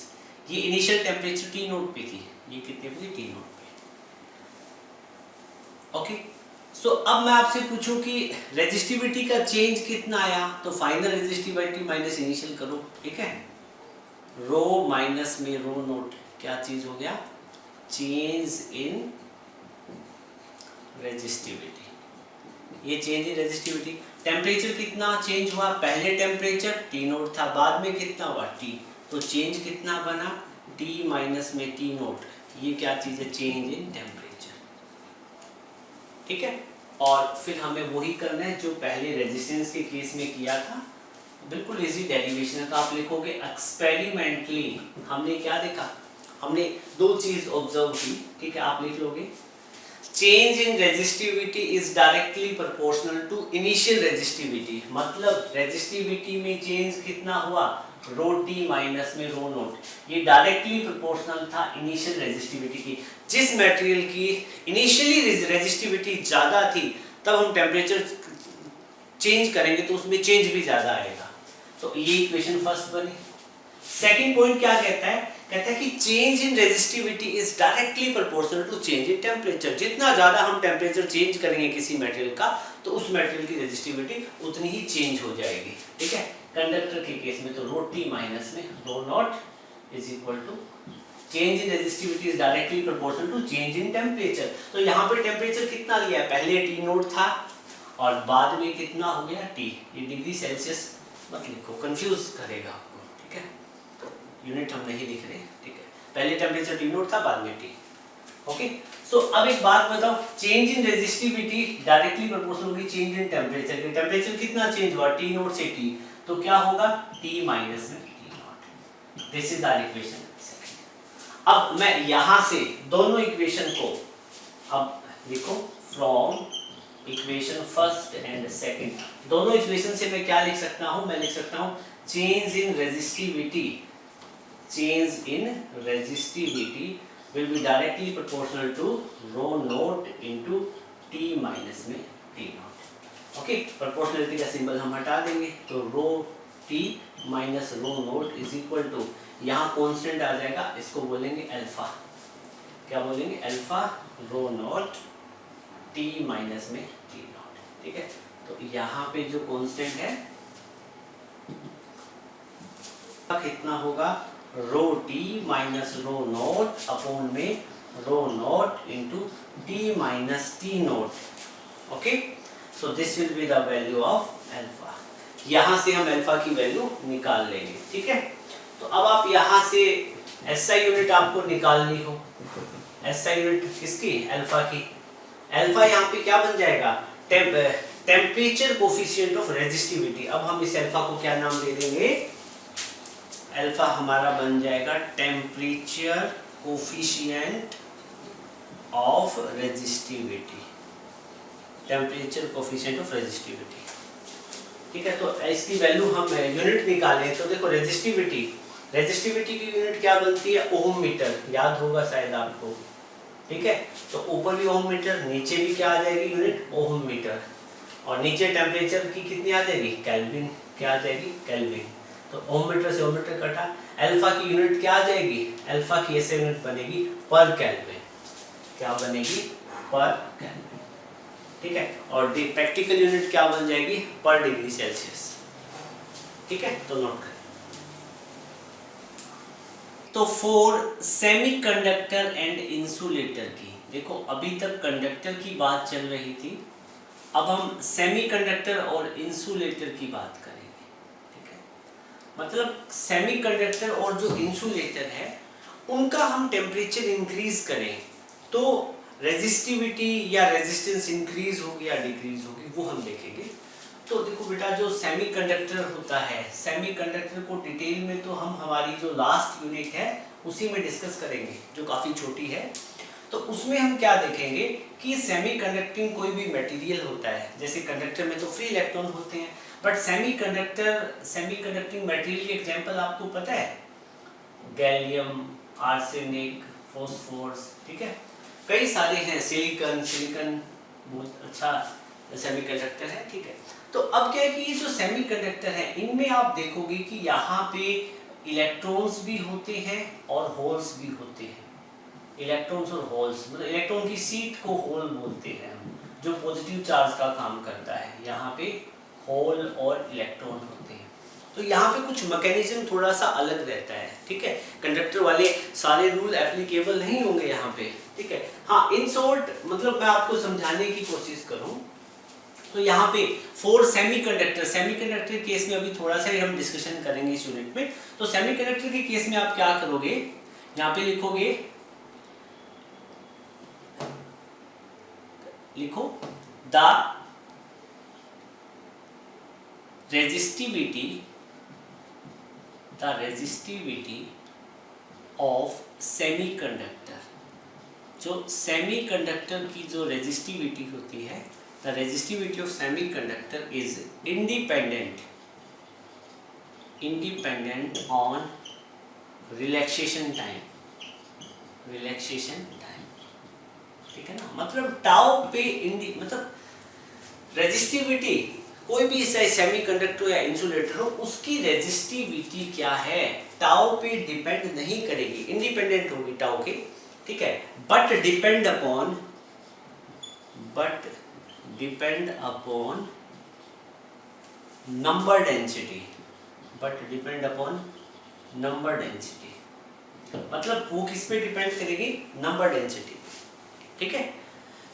ये इनिशियल टेम्परेचर T नोट पे थी, ये कितने पे थी? T नोट पे। ओके, सो अब मैं आपसे पूछूं कि रेजिस्टिविटी का चेंज कितना आया, तो फाइनल रेजिस्टिविटी माइनस इनिशियल करो, ठीक है। रो माइनस में रो नोट क्या चीज हो गया? Change in resistivity. ये चेंज इन रेजिस्टिविटी, टेम्परेचर कितना चेंज हुआ? पहले टेम्परेचर T नोट था, बाद में कितना हुआ? T, तो चेंज कितना बना? T माइनस में T नोट, ये क्या चीज है? चेंज इन टेम्परेचर, ठीक है। और फिर हमें वही करना है जो पहले रेजिस्टेंस के केस में किया था, बिल्कुल इजी डेरिवेशन का। आप लिखोगे एक्सपेरिमेंटली हमने क्या देखा? हमने दो चीज ऑब्जर्व की, ठीक है। आप लिख लोगे change in resistivity is directly proportional to initial resistivity, मतलब रेजिस्टिविटी में चेंज कितना हुआ? रो टी माइनस में रो नोट, ये डायरेक्टली प्रोपोर्शनल था इनिशियल रेजिस्टिविटी की। जिस मटेरियल की इनिशियली रेजिस्टिविटी ज्यादा थी, तब हम टेम्परेचर चेंज करेंगे तो उसमें चेंज भी ज्यादा आएगा। तो ये इक्वेशन फर्स्ट बनी। सेकंड पॉइंट क्या कहता है? कहता है कि change in resistivity is directly proportional to change in temperature. जितना ज्यादा हम टेम्परेचर चेंज करेंगे किसी मटेरियल का, तो उस मटेरियल की रेजिस्टिविटी उतनी ही चेंज हो जाएगी, ठीक है। कंडक्टर के केस में तो रो टी माइनस में rho not is equal to change in resistivity is directly proportional to change in temperature. तो यहाँ पे टेम्परेचर कितना लिया? पहले टी नोट था और बाद में कितना हो गया? टी। ये डिग्री सेल्सियस मत लिखो, कंफ्यूज करेगा आपको, ठीक है। यूनिट हम नहीं लिख रहे, ठीक है। पहले टेम्परेचर टी नोट था, बाद में टी। ओके, सो अब एक बात बताओ, change in resistivity directly proportional होगी चेंज इन टेम्परेचर के। टेम्परेचर कितना चेंज हुआ? टी नोट से टी, तो क्या होगा? टी माइनस में T naught. This is our equation. अब मैं यहां से दोनों इक्वेशन को अब लिखो, from equation first and second, दोनों इक्वेशन से मैं क्या लिख सकता हूं? मैं लिख सकता हूं change in resistivity, change in resistivity will be directly proportional to rho naught into T minus में T naught. ओके, प्रोपोर्शनलिटी का सिंबल हम हटा देंगे, तो rho T minus rho naught is equal to, यहाँ कॉन्स्टेंट आ जाएगा, इसको बोलेंगे अल्फा। क्या बोलेंगे? Alpha rho naught T minus में T नॉट, ठीक है। तो यहाँ पे जो कॉन्स्टेंट है कितना होगा? Rho T minus rho not upon में rho not into T minus T not. Okay, so this will be the value of alpha. यहाँ से हम अल्फा की वैल्यू निकाल लेंगे, ठीक है। तो अब आप यहाँ से एसआई यूनिट आपको निकालनी हो, एसआई यूनिट किसकी? अल्फा की। अल्फा यहाँ पे क्या बन जाएगा? Temperature coefficient of resistivity. अब हम इस अल्फा को क्या नाम दे देंगे? अल्फा हमारा बन जाएगा temperature coefficient of resistivity, temperature coefficient of resistivity, ठीक है। तो इसकी वैल्यू हम यूनिट निकालें तो देखो, रेजिस्टिविटी की यूनिट क्या बनती है? ओम मीटर, याद होगा शायद आपको, ठीक है। तो ऊपर भी ओम मीटर, नीचे भी क्या आ जाएगी यूनिट? ओम मीटर। और नीचे टेम्परेचर की कितनी आ जाएगी? केल्विन। क्या आ जाएगी? केल्विन। तो ओम मीटर से ओम मीटर कटा, अल्फा की यूनिट क्या आ जाएगी? अल्फा की ऐसे यूनिट बनेगी पर केल्विन। क्या बनेगी? पर केल्विन, ठीक है। और प्रैक्टिकल यूनिट क्या बन जाएगी? पर डिग्री सेल्सियस, ठीक है। तो नोट करें। तो फॉर सेमीकंडक्टर एंड इंसुलेटर की, देखो अभी तक कंडक्टर की बात चल रही थी, अब हम सेमीकंडक्टर और इंसुलेटर की बात करेंगे, ठीक है। मतलब सेमीकंडक्टर और जो इंसुलेटर है उनका हम टेम्परेचर इंक्रीज करें तो रेजिस्टिविटी या रेजिस्टेंस इंक्रीज होगी या डिक्रीज होगी, वो हम देखेंगे। तो देखो बेटा, जो सेमीकंडक्टर होता है, सेमीकंडक्टर को डिटेल में तो हम हमारी जो लास्ट यूनिट है उसी में डिस्कस करेंगे, जो काफ़ी छोटी है। तो उसमें हम क्या देखेंगे कि सेमीकंडक्टिंग कोई भी मटेरियल होता है, जैसे कंडक्टर में तो फ्री इलेक्ट्रॉन होते हैं, बट सेमीकंडक्टिंग मटेरियल के एग्जांपल आपको पता है? गैलियम, आर्सेनिक, फास्फोरस, ठीक है, कई सारे हैं। सिलिकॉन बहुत अच्छा सेमीकंडक्टर है, ठीक है। तो अब क्या है कि ये जो सेमीकंडक्टर है इनमें आप देखोगे कि यहाँ पे इलेक्ट्रॉन्स भी होते हैं और होल्स भी होते हैं। इलेक्ट्रॉन्स और होल्स, मतलब इलेक्ट्रॉन की सीट को होल बोलते हैं हम, जो पॉजिटिव चार्ज का काम करता है। यहाँ पे होल और इलेक्ट्रॉन होते हैं। तो यहाँ पे कुछ मैकेनिज्म थोड़ा सा अलग रहता है, ठीक है। कंडक्टर वाले सारे रूल एप्लीकेबल नहीं होंगे यहाँ पे, ठीक है। हाँ, इन शॉर्ट मतलब मैं आपको समझाने की कोशिश करूँ तो यहाँ पे फोर सेमीकंडक्टर केस में अभी थोड़ा सा ही हम डिस्कशन करेंगे इस यूनिट में। तो सेमीकंडक्टर के केस में आप क्या करोगे, यहाँ पे लिखो द रेजिस्टिविटी ऑफ सेमीकंडक्टर, जो सेमीकंडक्टर की जो रेजिस्टिविटी होती है, the resistivity of semiconductor is independent on relaxation time, ठीक है ना। मतलब टाउ पे मतलब रेजिस्टिविटी, कोई भी सेमीकंडक्टर या इंसुलेटर हो, उसकी रेजिस्टिविटी क्या है, टाउ पे डिपेंड नहीं करेगी, इंडिपेंडेंट होगी टाउ के, ठीक है। But depend upon number density, मतलब वो किस पे डिपेंड करेगी, नंबर डेंसिटी, ठीक है।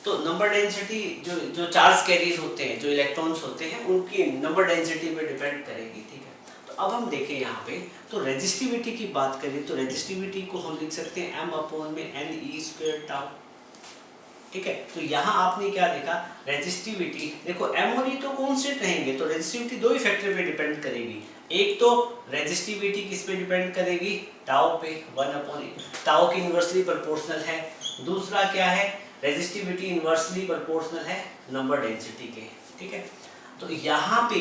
तो नंबर डेंसिटी जो चार्ज कैरियर होते हैं, जो इलेक्ट्रॉन्स होते हैं, उनकी नंबर डेंसिटी पे डिपेंड करेगी, ठीक है। तो अब हम देखें यहाँ पे, तो रेजिस्टिविटी की बात करें तो रेजिस्टिविटी को हम लिख सकते हैं m/n e²τ, ठीक है। तो यहाँ आपने क्या देखा, रेजिस्टिविटी देखो m और e तो कांस्टेंट रहेंगे, तो रेजिस्टिविटी दो ही फैक्टर पे डिपेंड करेगी। एक तो रेजिस्टिविटी किस पे डिपेंड करेगी, टाउ पे, 1/e, टाउ की इनवर्सली प्रोपोर्शनल है। दूसरा क्या है, रेजिस्टिविटी इनवर्सली प्रोपोर्शनल है नंबर डेंसिटी के, ठीक है। तो यहाँ पे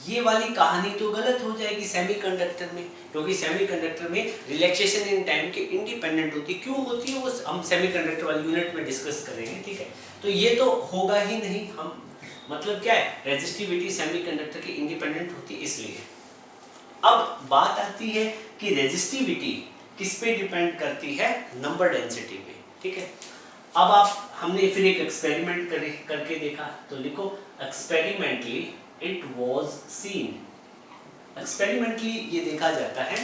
ये वाली कहानी तो गलत हो जाएगी सेमीकंडक्टर में, क्योंकि सेमीकंडक्टर में रिलैक्सेशन इन टाइम के इंडिपेंडेंट होती है। क्यों होती है वो हम सेमीकंडक्टर वाली यूनिट में डिस्कस करेंगे, ठीक है। तो ये तो होगा ही नहीं, हम मतलब क्या है, रेजिस्टिविटी सेमीकंडक्टर की इंडिपेंडेंट होती है इसलिए। अब बात आती है कि रेजिस्टिविटी किस पे डिपेंड करती है, नंबर डेंसिटी पे, ठीक है। अब हमने फिर एक एक्सपेरिमेंट करके देखा, तो लिखो experimentally it was scene, experimentally ये देखा जाता है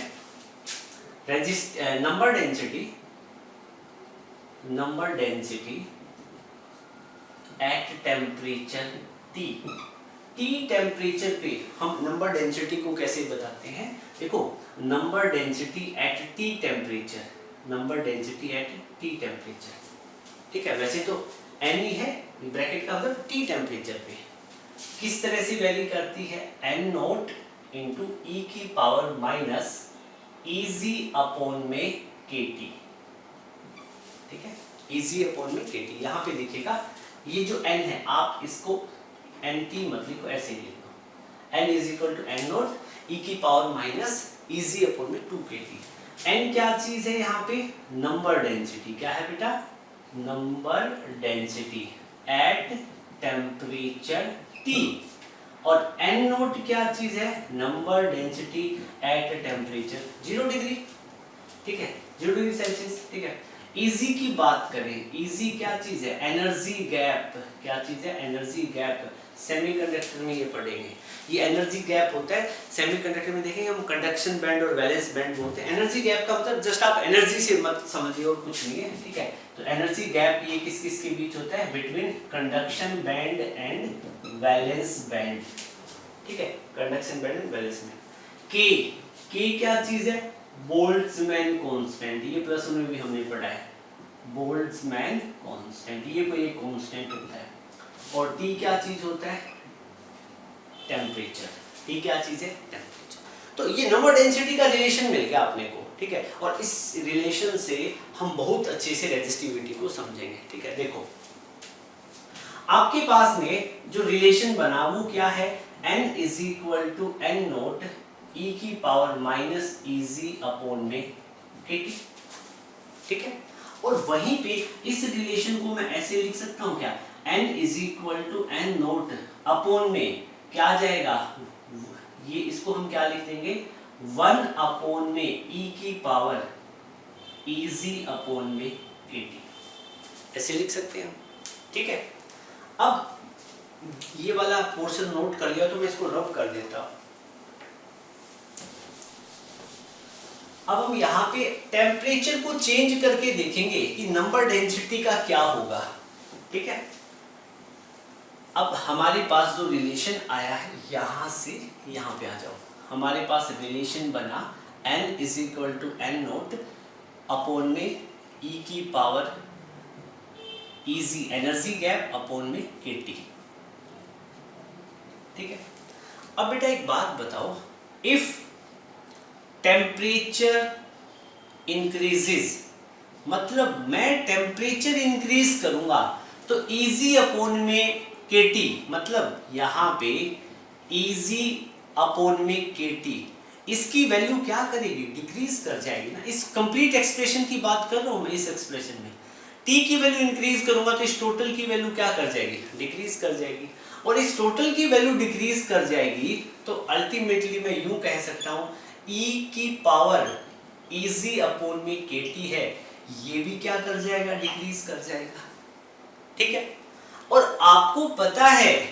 number density at temperature T temperature पे हम नंबर डेंसिटी को कैसे बताते हैं, देखो number density at T temperature, ठीक है। वैसे तो n ही है, ब्रैकेट का मतलब T टेम्परेचर पे किस तरह से वैरी करती है, n0 इंटू e की पावर माइनस Eg/में kT, ठीक है, Eg/में kT। यहाँ पे देखिएगा ये जो n है, आप इसको nt मत लिखो, ऐसे लिख दो, n = n0 e की पावर माइनस Eg/में 2kT। n क्या चीज है यहाँ पे, नंबर डेंसिटी, क्या है बेटा, number density at temperature T, और n0 क्या चीज है, number density at temperature 0 degree, ठीक है, 0 डिग्री सेल्सियस, ठीक है। Eg की बात करें, Eg क्या चीज है, एनर्जी गैप, क्या चीज है, एनर्जी गैप। सेमीकंडक्टर में ये पढ़ेंगे, ये एनर्जी गैप होता है सेमीकंडक्टर में, देखेंगे हम कंडक्शन बैंड और वैलेंस बैंड बोलते हैं। एनर्जी गैप का मतलब जस्ट आप एनर्जी से मत समझिए और कुछ नहीं है, ठीक है। तो एनर्जी गैप ये किस के बीच होता है, between conduction band and valence band, ठीक है, conduction band and valence band. के क्या चीज है, बोल्ट्जमैन कांस्टेंट, ये प्लस में भी हमने पढ़ा है, बोल्ट्जमैन कांस्टेंट, ये कोई एक कांस्टेंट होता है। और T क्या चीज होता है, टेम्परेचर, T क्या चीज है, टेम्परेचर। तो ये नंबर डेंसिटी का रिलेशन मिल गया अपने को, ठीक है। और इस रिलेशन से हम बहुत अच्छे से रेजिस्टिविटी को समझेंगे, ठीक है। देखो आपके पास में जो रिलेशन बना वो क्या है, n = n0 e की पावर माइनस Eg/में kT, ठीक है। और वहीं पे इस रिलेशन को मैं ऐसे लिख सकता हूँ क्या, n is equal to n naught upon में क्या आ जाएगा, ये इसको हम क्या लिख देंगे 1 अपॉन में e की पावर Eg अपॉन में kt, ऐसे लिख सकते हैं हम, ठीक है। अब ये वाला पोर्शन नोट कर लिया तो मैं इसको रब कर देता हूं। अब हम यहाँ पे टेम्परेचर को चेंज करके देखेंगे कि नंबर डेंसिटी का क्या होगा, ठीक है। अब हमारे पास जो रिलेशन आया है यहां से यहां पे आ जाओ, हमारे पास रिलेशन बना n is equal to n naught upon में e की power Eg energy gap upon में kT, ठीक है। अब बेटा एक बात बताओ, इफ टेम्परेचर इंक्रीजेस, मतलब मैं टेम्परेचर इंक्रीज करूंगा तो Eg अपॉन में kT, मतलब यहां पे Eg अपॉन में kT इसकी वैल्यू क्या करेगी, डिक्रीज कर जाएगी ना। इस कंप्लीट एक्सप्रेशन की बात कर रहा हूं मैं, इस एक्सप्रेशन में T की वैल्यू इंक्रीज करूंगा तो इस टोटल की वैल्यू क्या कर जाएगी, डिक्रीज कर जाएगी। और इस टोटल की वैल्यू डिक्रीज कर जाएगी तो अल्टीमेटली मैं यूं कह सकता हूं E की पावर Eg अपॉन में kT है, ये भी क्या कर जाएगा, डिक्रीज कर जाएगा, ठीक है। और आपको पता है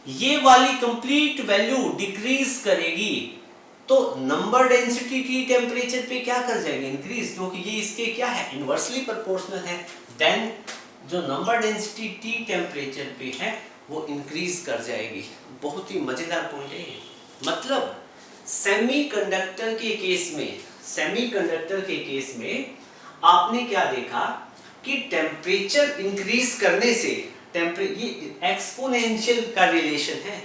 ये वाली कंप्लीट वैल्यू डिक्रीज करेगी तो नंबर डेंसिटी T टेम्परेचर पे क्या कर जाएगी, इंक्रीज, क्योंकि ये इसके क्या है, इनवर्सली प्रोपोर्शनल है। देन जो नंबर डेंसिटी T टेम्परेचर पे है वो इंक्रीज कर जाएगी। बहुत ही मजेदार पॉइंट है ये। मतलब सेमीकंडक्टर के केस में, सेमीकंडक्टर के केस में आपने क्या देखा कि टेम्परेचर इंक्रीज करने से ये एक्सपोनेंशियल का रिलेशन है,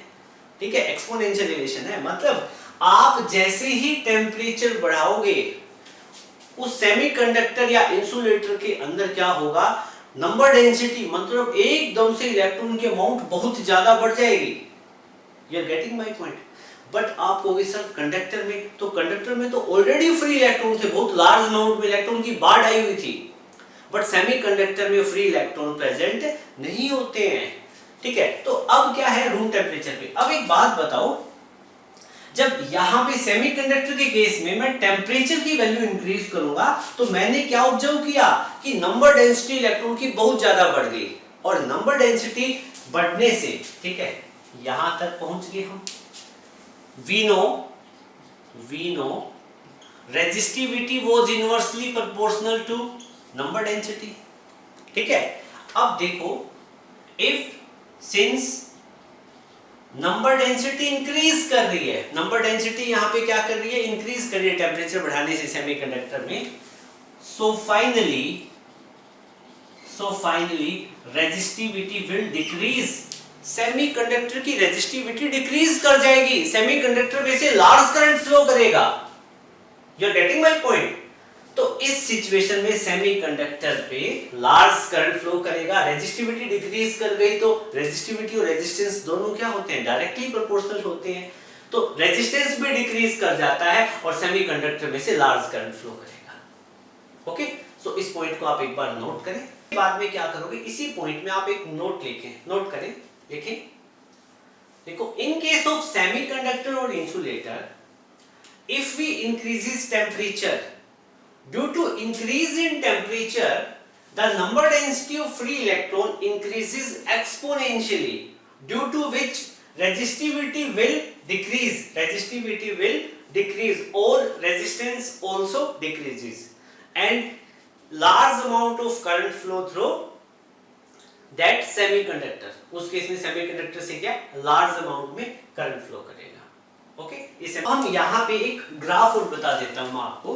ठीक है, एक्सपोनेंशियल रिलेशन है। मतलब आप जैसे ही टेम्परेचर बढ़ाओगे उस सेमीकंडक्टर या इंसुलेटर के अंदर क्या होगा, नंबर डेंसिटी, मतलब एकदम से इलेक्ट्रॉन की अमाउंट बहुत ज्यादा बढ़ जाएगी। You are getting my point. But आप कहोगे सर कंडक्टर में, तो कंडक्टर में तो ऑलरेडी फ्री इलेक्ट्रॉन थे, बहुत लार्ज अमाउंट में इलेक्ट्रॉन की बाढ़ आई हुई थी। बट सेमीकंडक्टर में फ्री इलेक्ट्रॉन प्रेजेंट नहीं होते हैं, ठीक है। तो अब क्या है, रूम टेम्परेचर पे। अब एक बात बताओ, जब यहां पे सेमीकंडक्टर के केस में मैं टेम्परेचर की वैल्यू इंक्रीज करूंगा तो मैंने क्या ऑब्जर्व किया कि नंबर डेंसिटी इलेक्ट्रॉन की बहुत ज्यादा बढ़ गई, और नंबर डेंसिटी बढ़ने से, ठीक है, यहां तक पहुंच गए हम। we know resistivity was inversely proportional to number density, ठीक है। अब देखो, if since number density increase कर रही है, नंबर डेंसिटी यहां पे क्या कर रही है, इंक्रीज कर रही है टेम्परेचर बढ़ाने से सेमीकंडक्टर में, so finally resistivity will decrease, semiconductor की रेजिस्टिविटी डिक्रीज कर जाएगी, सेमीकंडक्टर में से लार्ज करंट फ्लो करेगा। You are getting my point. तो इस सिचुएशन में सेमीकंडक्टर पे लार्ज करंट फ्लो करेगा, रेजिस्टिविटी डिक्रीज कर गई तो रेजिस्टिविटी और रेजिस्टेंस दोनों क्या होते हैं, डायरेक्टली प्रोपोर्शनल होते हैं। तो रेजिस्टेंस भी डिक्रीज कर जाता है और सेमीकंडक्टर में से लार्ज करंट फ्लो करेगा। ओके, सो इस पॉइंट को आप एक बार नोट करें। बाद में क्या करोगे, इसी पॉइंट में आप एक नोट करें, देखें। देखो, इन केस ऑफ सेमीकंडक्टर और insulator, if we increases temperature, due to increase in temperature the number density of free electron increases exponentially, due to which resistivity will decrease or resistance also decreases and large amount of current flow through that semiconductor। उस case में semiconductor से क्या large amount में current flow करेगा। Okay, इसे हम यहाँ पे एक ग्राफ और बता देता हूँ आपको।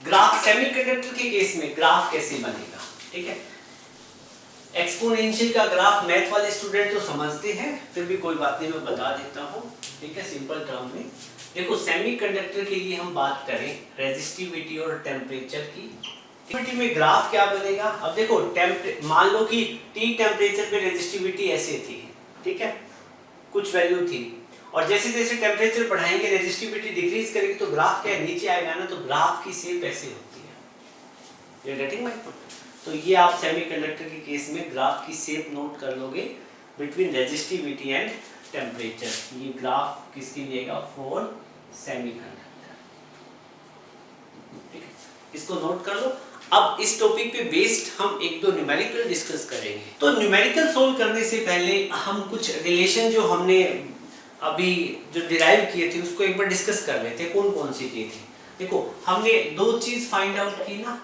ग्राफ सेमीकंडक्टर के केस में ग्राफ कैसे बनेगा, ठीक है। एक्सपोनेंशियल का ग्राफ मैथ वाले स्टूडेंट तो समझते हैं, फिर भी कोई बात नहीं, मैं बता देता हूँ, ठीक है, सिंपल टर्म में। देखो, सेमीकंडक्टर के लिए हम बात करें रेजिस्टिविटी और टेम्परेचर की, में ग्राफ क्या बनेगा। अब देखो, मान लो कि T टेम्परेचर पे रेजिस्टिविटी ऐसे थी, ठीक है, कुछ वैल्यू थी, और जैसे जैसे टेम्परेचर बढ़ाएंगे रेजिस्टिविटी डिक्रीज करेगी तो ग्राफ क्या नीचे आएगा ना, तो ग्राफ की शेप ऐसे होती है। You are getting my point. तो ये आप सेमीकंडक्टर के केस में ग्राफ की शेप नोट कर लोगे बिटवीन रेजिस्टिविटी एंड टेम्परेचर। ये ग्राफ किसकी लिएगा? For semiconductor. ठीक है, इसको नोट कर लो। अब इस टॉपिक पे बेस्ड हम एक दो न्यूमेरिकल डिस्कस करेंगे। तो न्यूमेरिकल सोल्व करने से पहले हम कुछ रिलेशन जो हमने अभी जो डिराइव किए थे उसको एक बार डिस्कस कर लेते हैं। कौन कौन सी चीज थी? देखो, हमने दो चीज फाइंड आउट की ना,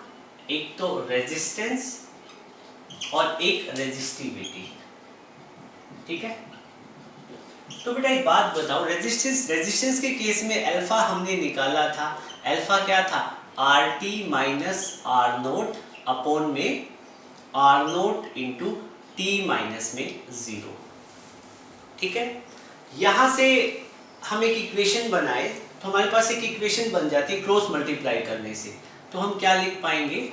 एक तो रेजिस्टेंस और एक रेजिस्टिविटी। ठीक है, तो बेटा एक बात बताओ, रेजिस्टेंस के केस में अल्फा हमने निकाला था। अल्फा क्या था? R T minus R not upon में R note into T minus में 0। ठीक है, यहां से हम एक इक्वेशन बनाए तो हमारे पास एक इक्वेशन बन जाती है क्रॉस मल्टीप्लाई करने से। तो हम क्या लिख पाएंगे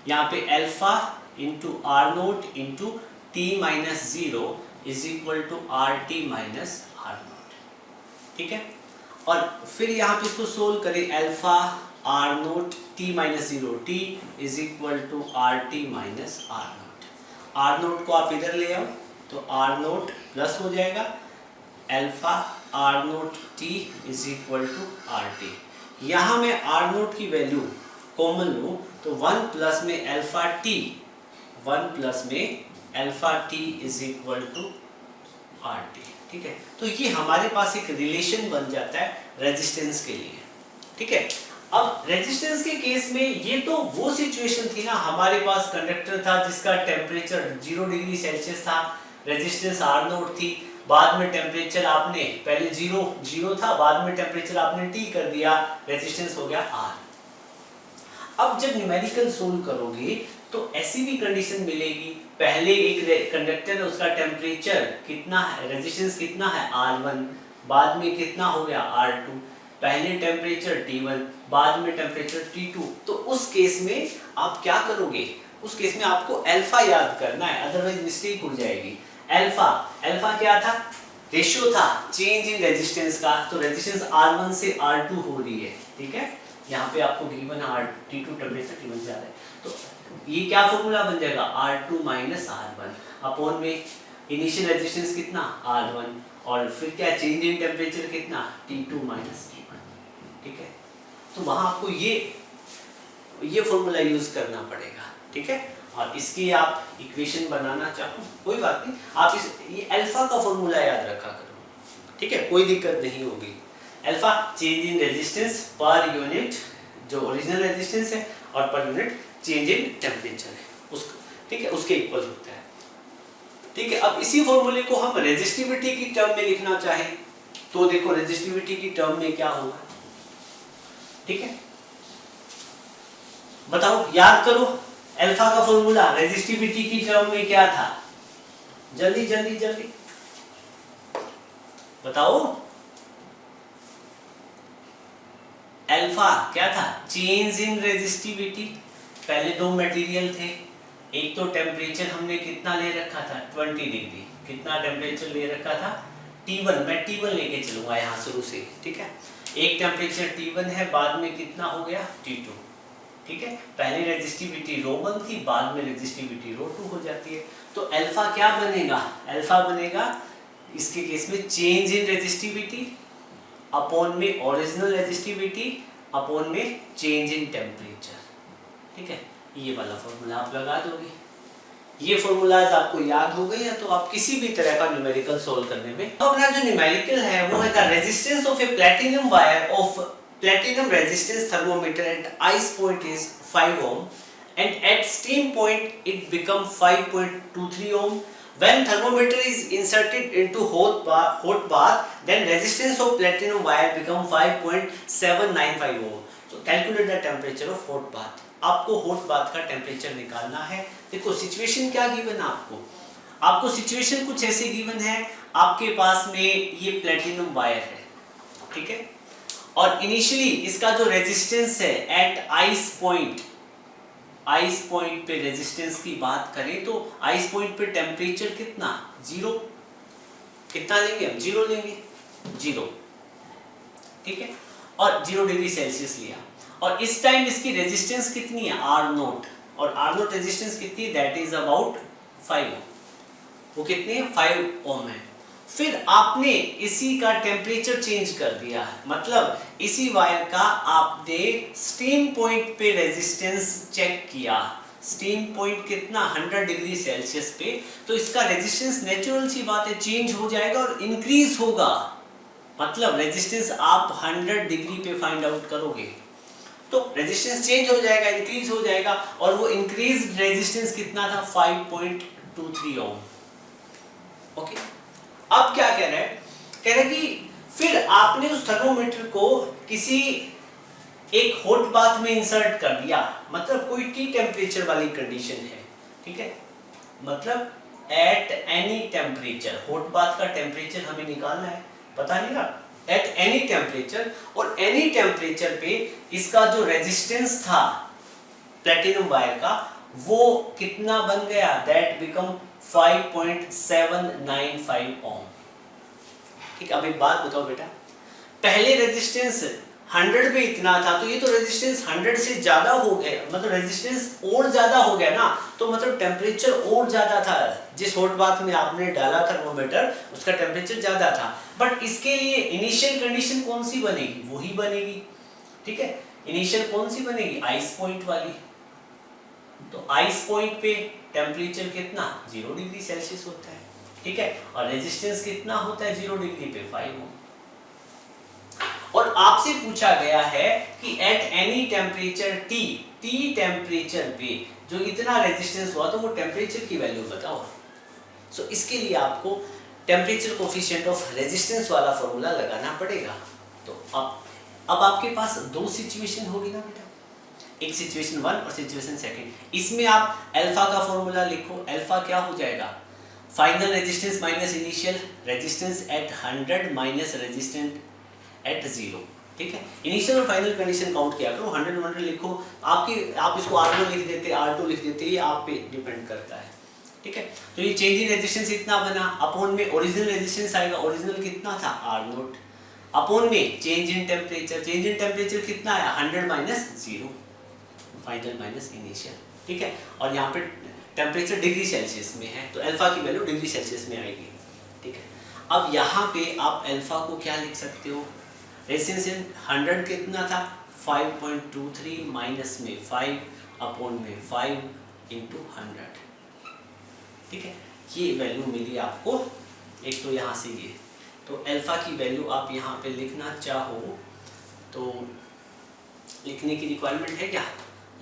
यहाँ पे? Alpha into R note into T minus 0 is equal to R T minus R naught. ठीक है, और फिर यहाँ पे इसको सोल्व करें। Alpha R naught T minus 0, T is equal to R T minus R naught. R naught को आप इधर ले आओ तो आर नोट प्लस हो जाएगा, alpha R naught T is equal to R T. यहाँ मैं आर नोट की वैल्यू कॉमन लूँ तो 1 प्लस में अल्फा टी, 1 प्लस में alpha T is equal to R T. ठीक है, तो ये हमारे पास एक रिलेशन बन जाता है रेजिस्टेंस के लिए। ठीक है, अब रेजिस्टेंस के केस में ये तो वो सिचुएशन थी ना, हमारे पास कंडक्टर था जिसका टेम्परेचर 0 डिग्री सेल्सियस था, रेजिस्टेंस आर नोट थी, बाद में टेम्परेचर आपने पहले 0 था, बाद में टेम्परेचर आपने टी कर दिया, रेजिस्टेंस हो गया आर। अब जब न्यूमेरिकल सोल्व करोगे तो ऐसी भी कंडीशन मिलेगी, पहले एक कंडक्टर है उसका टेम्परेचर कितना है, रेजिस्टेंस कितना है R1, बाद में कितना हो गया R2, पहले टेम्परेचर T1, बाद में टेम्परेचर T2। तो उस केस में आप क्या करोगे? उस केस में आपको अल्फा याद करना है, अदरवाइज मिस्टेक हो जाएगी। अल्फा क्या था? रेशियो था चेंज इन रेजिस्टेंस का, तो रेजिस्टेंस R1 से R2 हो रही है। ठीक है, यहाँ पे आपको गिवन T2 टेम्परेचर T1 से आ रहा है, तो ये क्या फॉर्मूला बन जाएगा? R2 माइनस R1 अपॉन में इनिशियल रेजिस्टेंस कितना? R1, और फिर क्या चेंज इन टेम्परेचर कितना? T2 minus T1। ठीक है, तो वहां आपको ये फॉर्मूला यूज करना पड़ेगा। ठीक है, और इसकी आप इक्वेशन बनाना चाहो कोई बात नहीं, आप ये अल्फा का फॉर्मूला याद रखा करो। ठीक है, कोई दिक्कत नहीं होगी। Alpha change in resistance per unit जो ओरिजिनल रेजिस्टेंस है, और per unit change in temperature है उसको। ठीक है, उसके इक्वल होता है। ठीक है, अब इसी फॉर्मूले को हम रेजिस्टिविटी की टर्म में लिखना चाहें तो देखो रेजिस्टिविटी की टर्म में क्या होगा। ठीक है, बताओ, याद करो अल्फा का फॉर्मूला रेजिस्टिविटी की टर्म में क्या था? जल्दी जल्दी जल्दी बताओ। अल्फा क्या था? Change in resistivity. पहले दो मटेरियल थे, एक तो टेम्परेचर हमने कितना ले रखा था? 20 डिग्री। कितना टेम्परेचर ले रखा था? T1, मैं T1 लेके चलूंगा यहाँ शुरू से। ठीक है, एक टेम्परेचर T1 है, बाद में कितना हो गया? T2। ठीक है, पहले रेजिस्टिविटी ρ1 थी, बाद में रेजिस्टिविटी ρ2 हो जाती है। तो अल्फा क्या बनेगा? अल्फा बनेगा इसके केस में चेंज इन रेजिस्टिविटी अपॉन में ओरिजिनल रेजिस्टिविटी अपॉन में चेंज इन टेम्परेचर। ठीक है, ये वाला फॉर्मूला आप लगा दोगे। ये फॉर्मूलाज आपको याद हो गए हैं तो आप किसी भी तरह का न्यूमेरिकल सोल्व करने में। तो अपना जो न्यूमेरिकल है वो है the resistance of a platinum wire of platinum resistance thermometer at ice point is 5 ohm and at steam point it become 5.23 ohm. When thermometer is inserted into hot bath, then resistance of platinum wire become 5.795 ohm. So calculate the temperature of hot bath. आपको hot bath का temperature निकालना है। देखो situation क्या given है आपको situation कुछ ऐसे गिवन है, आपके पास में ये प्लेटिनम वायर है। ठीक है, और इनिशियली इसका जो रेजिस्टेंस है एट आइस पॉइंट पे रेजिस्टेंस की बात करें तो आइस पॉइंट पे टेम्परेचर कितना? 0। कितना लेंगे हम? 0 लेंगे, 0। ठीक है, और 0 डिग्री सेल्सियस लिया, और इस टाइम इसकी रेजिस्टेंस कितनी है? R0, और आर नोट रेजिस्टेंस कितनी, दैट इज अबाउट 5 ओम, वो कितनी है 5 ओम है। फिर आपने इसी का टेम्परेचर चेंज कर दिया, मतलब इसी वायर का आपने स्टीम पॉइंट पे रेजिस्टेंस चेक किया, स्टीम पॉइंट कितना 100 डिग्री सेल्सियस पे, तो इसका रेजिस्टेंस नेचुरल सी बात है चेंज हो जाएगा और इंक्रीज होगा, मतलब रेजिस्टेंस आप 100 डिग्री पे फाइंड आउट करोगे तो रेजिस्टेंस चेंज हो जाएगा, इंक्रीज हो जाएगा, और वो इंक्रीज रेजिस्टेंस कितना था 5.23 ओम। ओके, अब क्या कह रहे हैं, कह रहे कि फिर आपने उस थर्मोमीटर को किसी एक हॉट बाथ में इंसर्ट कर दिया, मतलब कोई टी टेम्परेचर वाली कंडीशन है, ठीक है, मतलब at any temperature, hot bath का टेम्परेचर हमें निकालना है, पता नहीं ना, एट एनी टेम्परेचर, और एनी टेम्परेचर पे इसका जो रेजिस्टेंस था प्लेटिनम वायर का वो कितना बन गया, दैट बिकम 5.795 ओम। ठीक, अब एक बात बताओ बेटा, पहले रेजिस्टेंस 100 पे इतना था, तो ये तो रेजिस्टेंस 100 से ज्यादा हो गया, मतलब रेजिस्टेंस और ज्यादा हो गया ना, तो मतलब टेम्परेचर और ज्यादा था, जिस हॉट बाथ में आपने डाला थर्मोमीटर उसका टेम्परेचर ज्यादा था, बट इसके लिए इनिशियल कंडीशन कौन सी बनेगी, वही बनेगी, ठीक है, इनिशियल कौन सी बनेगी, आइस पॉइंट वाली, तो आइस पॉइंट पे टेम्परेचर कितना 0 डिग्री सेल्सियस होता है, ठीक है, और रेजिस्टेंस कितना होता है 0 डिग्री पे 5 ओम। और आपसे पूछा गया है कि at any temperature T, T temperature पे जो इतना रेजिस्टेंस हुआ, तो वो टेम्परेचर की वैल्यू बताओ। सो इसके लिए आपको टेम्परेचर कोफिशिएंट ऑफ रेजिस्टेंस वाला फॉर्मूला लगाना पड़ेगा। तो अब आपके पास दो सिचुएशन होगी ना बेटा, एक सिचुएशन 1 और सिचुएशन 2। इसमें आप अल्फा का फॉर्मूला लिखो, अल्फा क्या हो जाएगा, final resistance minus initial resistance at 100 minus resistance at 0, ठीक है, इनिशियल और फाइनल कंडीशन काउंट किया करो, 100 लिखो, आप इसको R1 लिख देते, R2 लिख देते, ये आप पे डिपेंड करता है, ठीक है। तो ये चेंज इन रेजिस्टेंस इतना बना, अपॉन में ओरिजिनल रेजिस्टेंस आएगा, ओरिजिनल कितना था R0, अपॉन में change in temperature, change in temperature कितना आया 100 माइनस 0, फाइनल माइनस इनिशियल, ठीक है, और यहाँ पे टेम्परेचर डिग्री सेल्सियस में है, तो अल्फा की वैल्यू डिग्री सेल्सियस में आएगी, ठीक है। अब यहाँ पे आप अल्फा को क्या लिख सकते हो, रेजिस्टेंस 100 कितना था 5.23 माइनस में 5 अपॉन में 5 इंटू 100, ठीक है, ये वैल्यू मिली आपको, एक तो यहाँ से ये, तो अल्फा की वैल्यू आप यहाँ पे लिखना चाहो तो लिखने की रिक्वायरमेंट है क्या,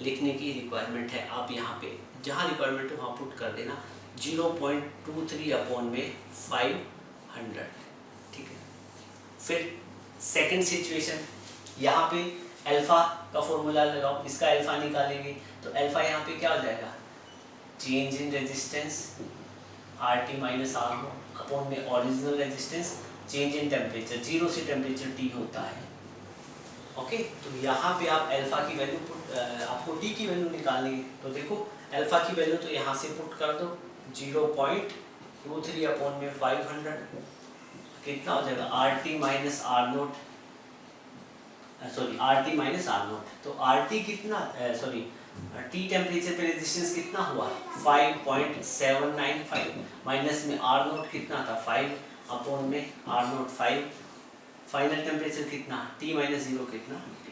लिखने की रिक्वायरमेंट है, आप यहाँ पे जहाँ रिक्वायरमेंट है वहाँ पुट कर देना 0.23 अपॉन में 500, ठीक है। फिर सेकंड सिचुएशन, यहाँ पे अल्फा का फॉर्मूला लगाओ, इसका अल्फा निकालेंगे, तो अल्फा यहाँ पे क्या हो जाएगा, change in resistance RT minus R0 upon में original resistance, change in temperature, 0 से टेम्परेचर T होता है, ओके। तो यहाँ पे आप अल्फा की वैल्यू आपको T की वैल्यू निकालनी है, तो देखो अल्फा की वैल्यू तो यहाँ से पुट कर दो 0.23 अपॉन में 500, कितना हो जाएगा RT minus R0, sorry RT minus R0, तो RT कितना सॉरी T टेम्परेचर पे रेजिस्टेंस कितना हुआ 5.795 माइनस में R0 कितना था 5 अपॉन में R0 5, फाइनल टेम्परेचर कितना T माइनस 0 कितना T,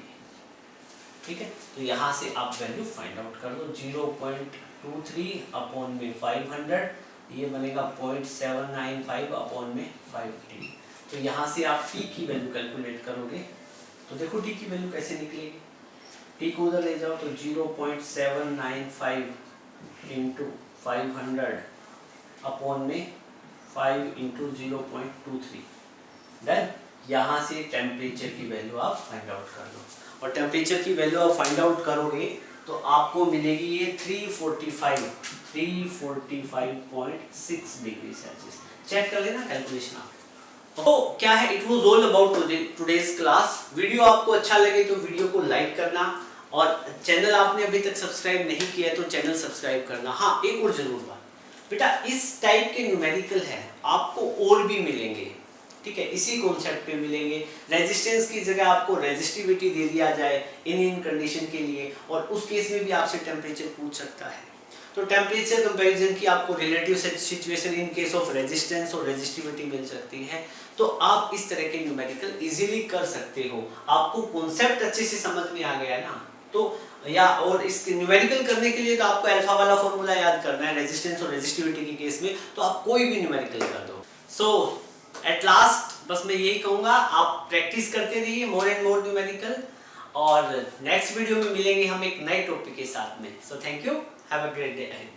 ठीक है। तो यहाँ से आप वैल्यू फाइंड आउट कर दो 0.23 अपॉन में 500, ये बनेगा 0.795 अपॉन में 5T। तो यहाँ से आप T की वैल्यू कैलकुलेट करोगे, तो देखो T की वैल्यू कैसे निकलेगी, T को उधर ले जाओ तो 0.795 इंटू 500 अपॉन में 5 इंटू 0.23, देन यहाँ से टेम्परेचर की वैल्यू आप फाइंड आउट कर लो, और टेम्परेचर की वैल्यू आप फाइंड आउट करोगे तो आपको मिलेगी ये 345.6 डिग्री सेल्सियस, चेक कर लेना कैलकुलेशन आप। तो क्या है, it was all about today's class. Video आपको अच्छा लगे तो वीडियो को लाइक करना, और चैनल आपने अभी तक सब्सक्राइब नहीं किया है तो चैनल सब्सक्राइब करना। हाँ, एक और जरूर बात बेटा, इस टाइप के न्यूमेरिकल है आपको और भी मिलेंगे, ठीक है, इसी कॉन्सेप्ट पे मिलेंगे। रेजिस्टेंस की जगह आपको रेजिस्टिविटी दे दिया जाए इन कंडीशन के लिए, और उस केस में भी आपसे टेम्परेचर पूछ सकता है। तो टेम्परेचर कंपैरिजन की आपको relative situation in case of resistance और रेजिस्टिविटी मिल सकती है। तो आप इस तरह के न्यूमेरिकल इजीली कर सकते हो। आपको कॉन्सेप्ट अच्छे से समझ में आ गया ना, तो या और इस न्यूमेरिकल करने के लिए तो आपको अल्फा वाला फॉर्मूला याद करना है रेजिस्टेंस और रेजिस्टिविटी के केस में, तो आप कोई भी न्यूमेरिकल कर दो। सो एट लास्ट बस मैं यही कहूँगा, आप प्रैक्टिस करते रहिए मोर एंड मोर न्यूमेरिकल, और नेक्स्ट वीडियो में मिलेंगे हम एक नए टॉपिक के साथ में। So thank you, have a great day ahead.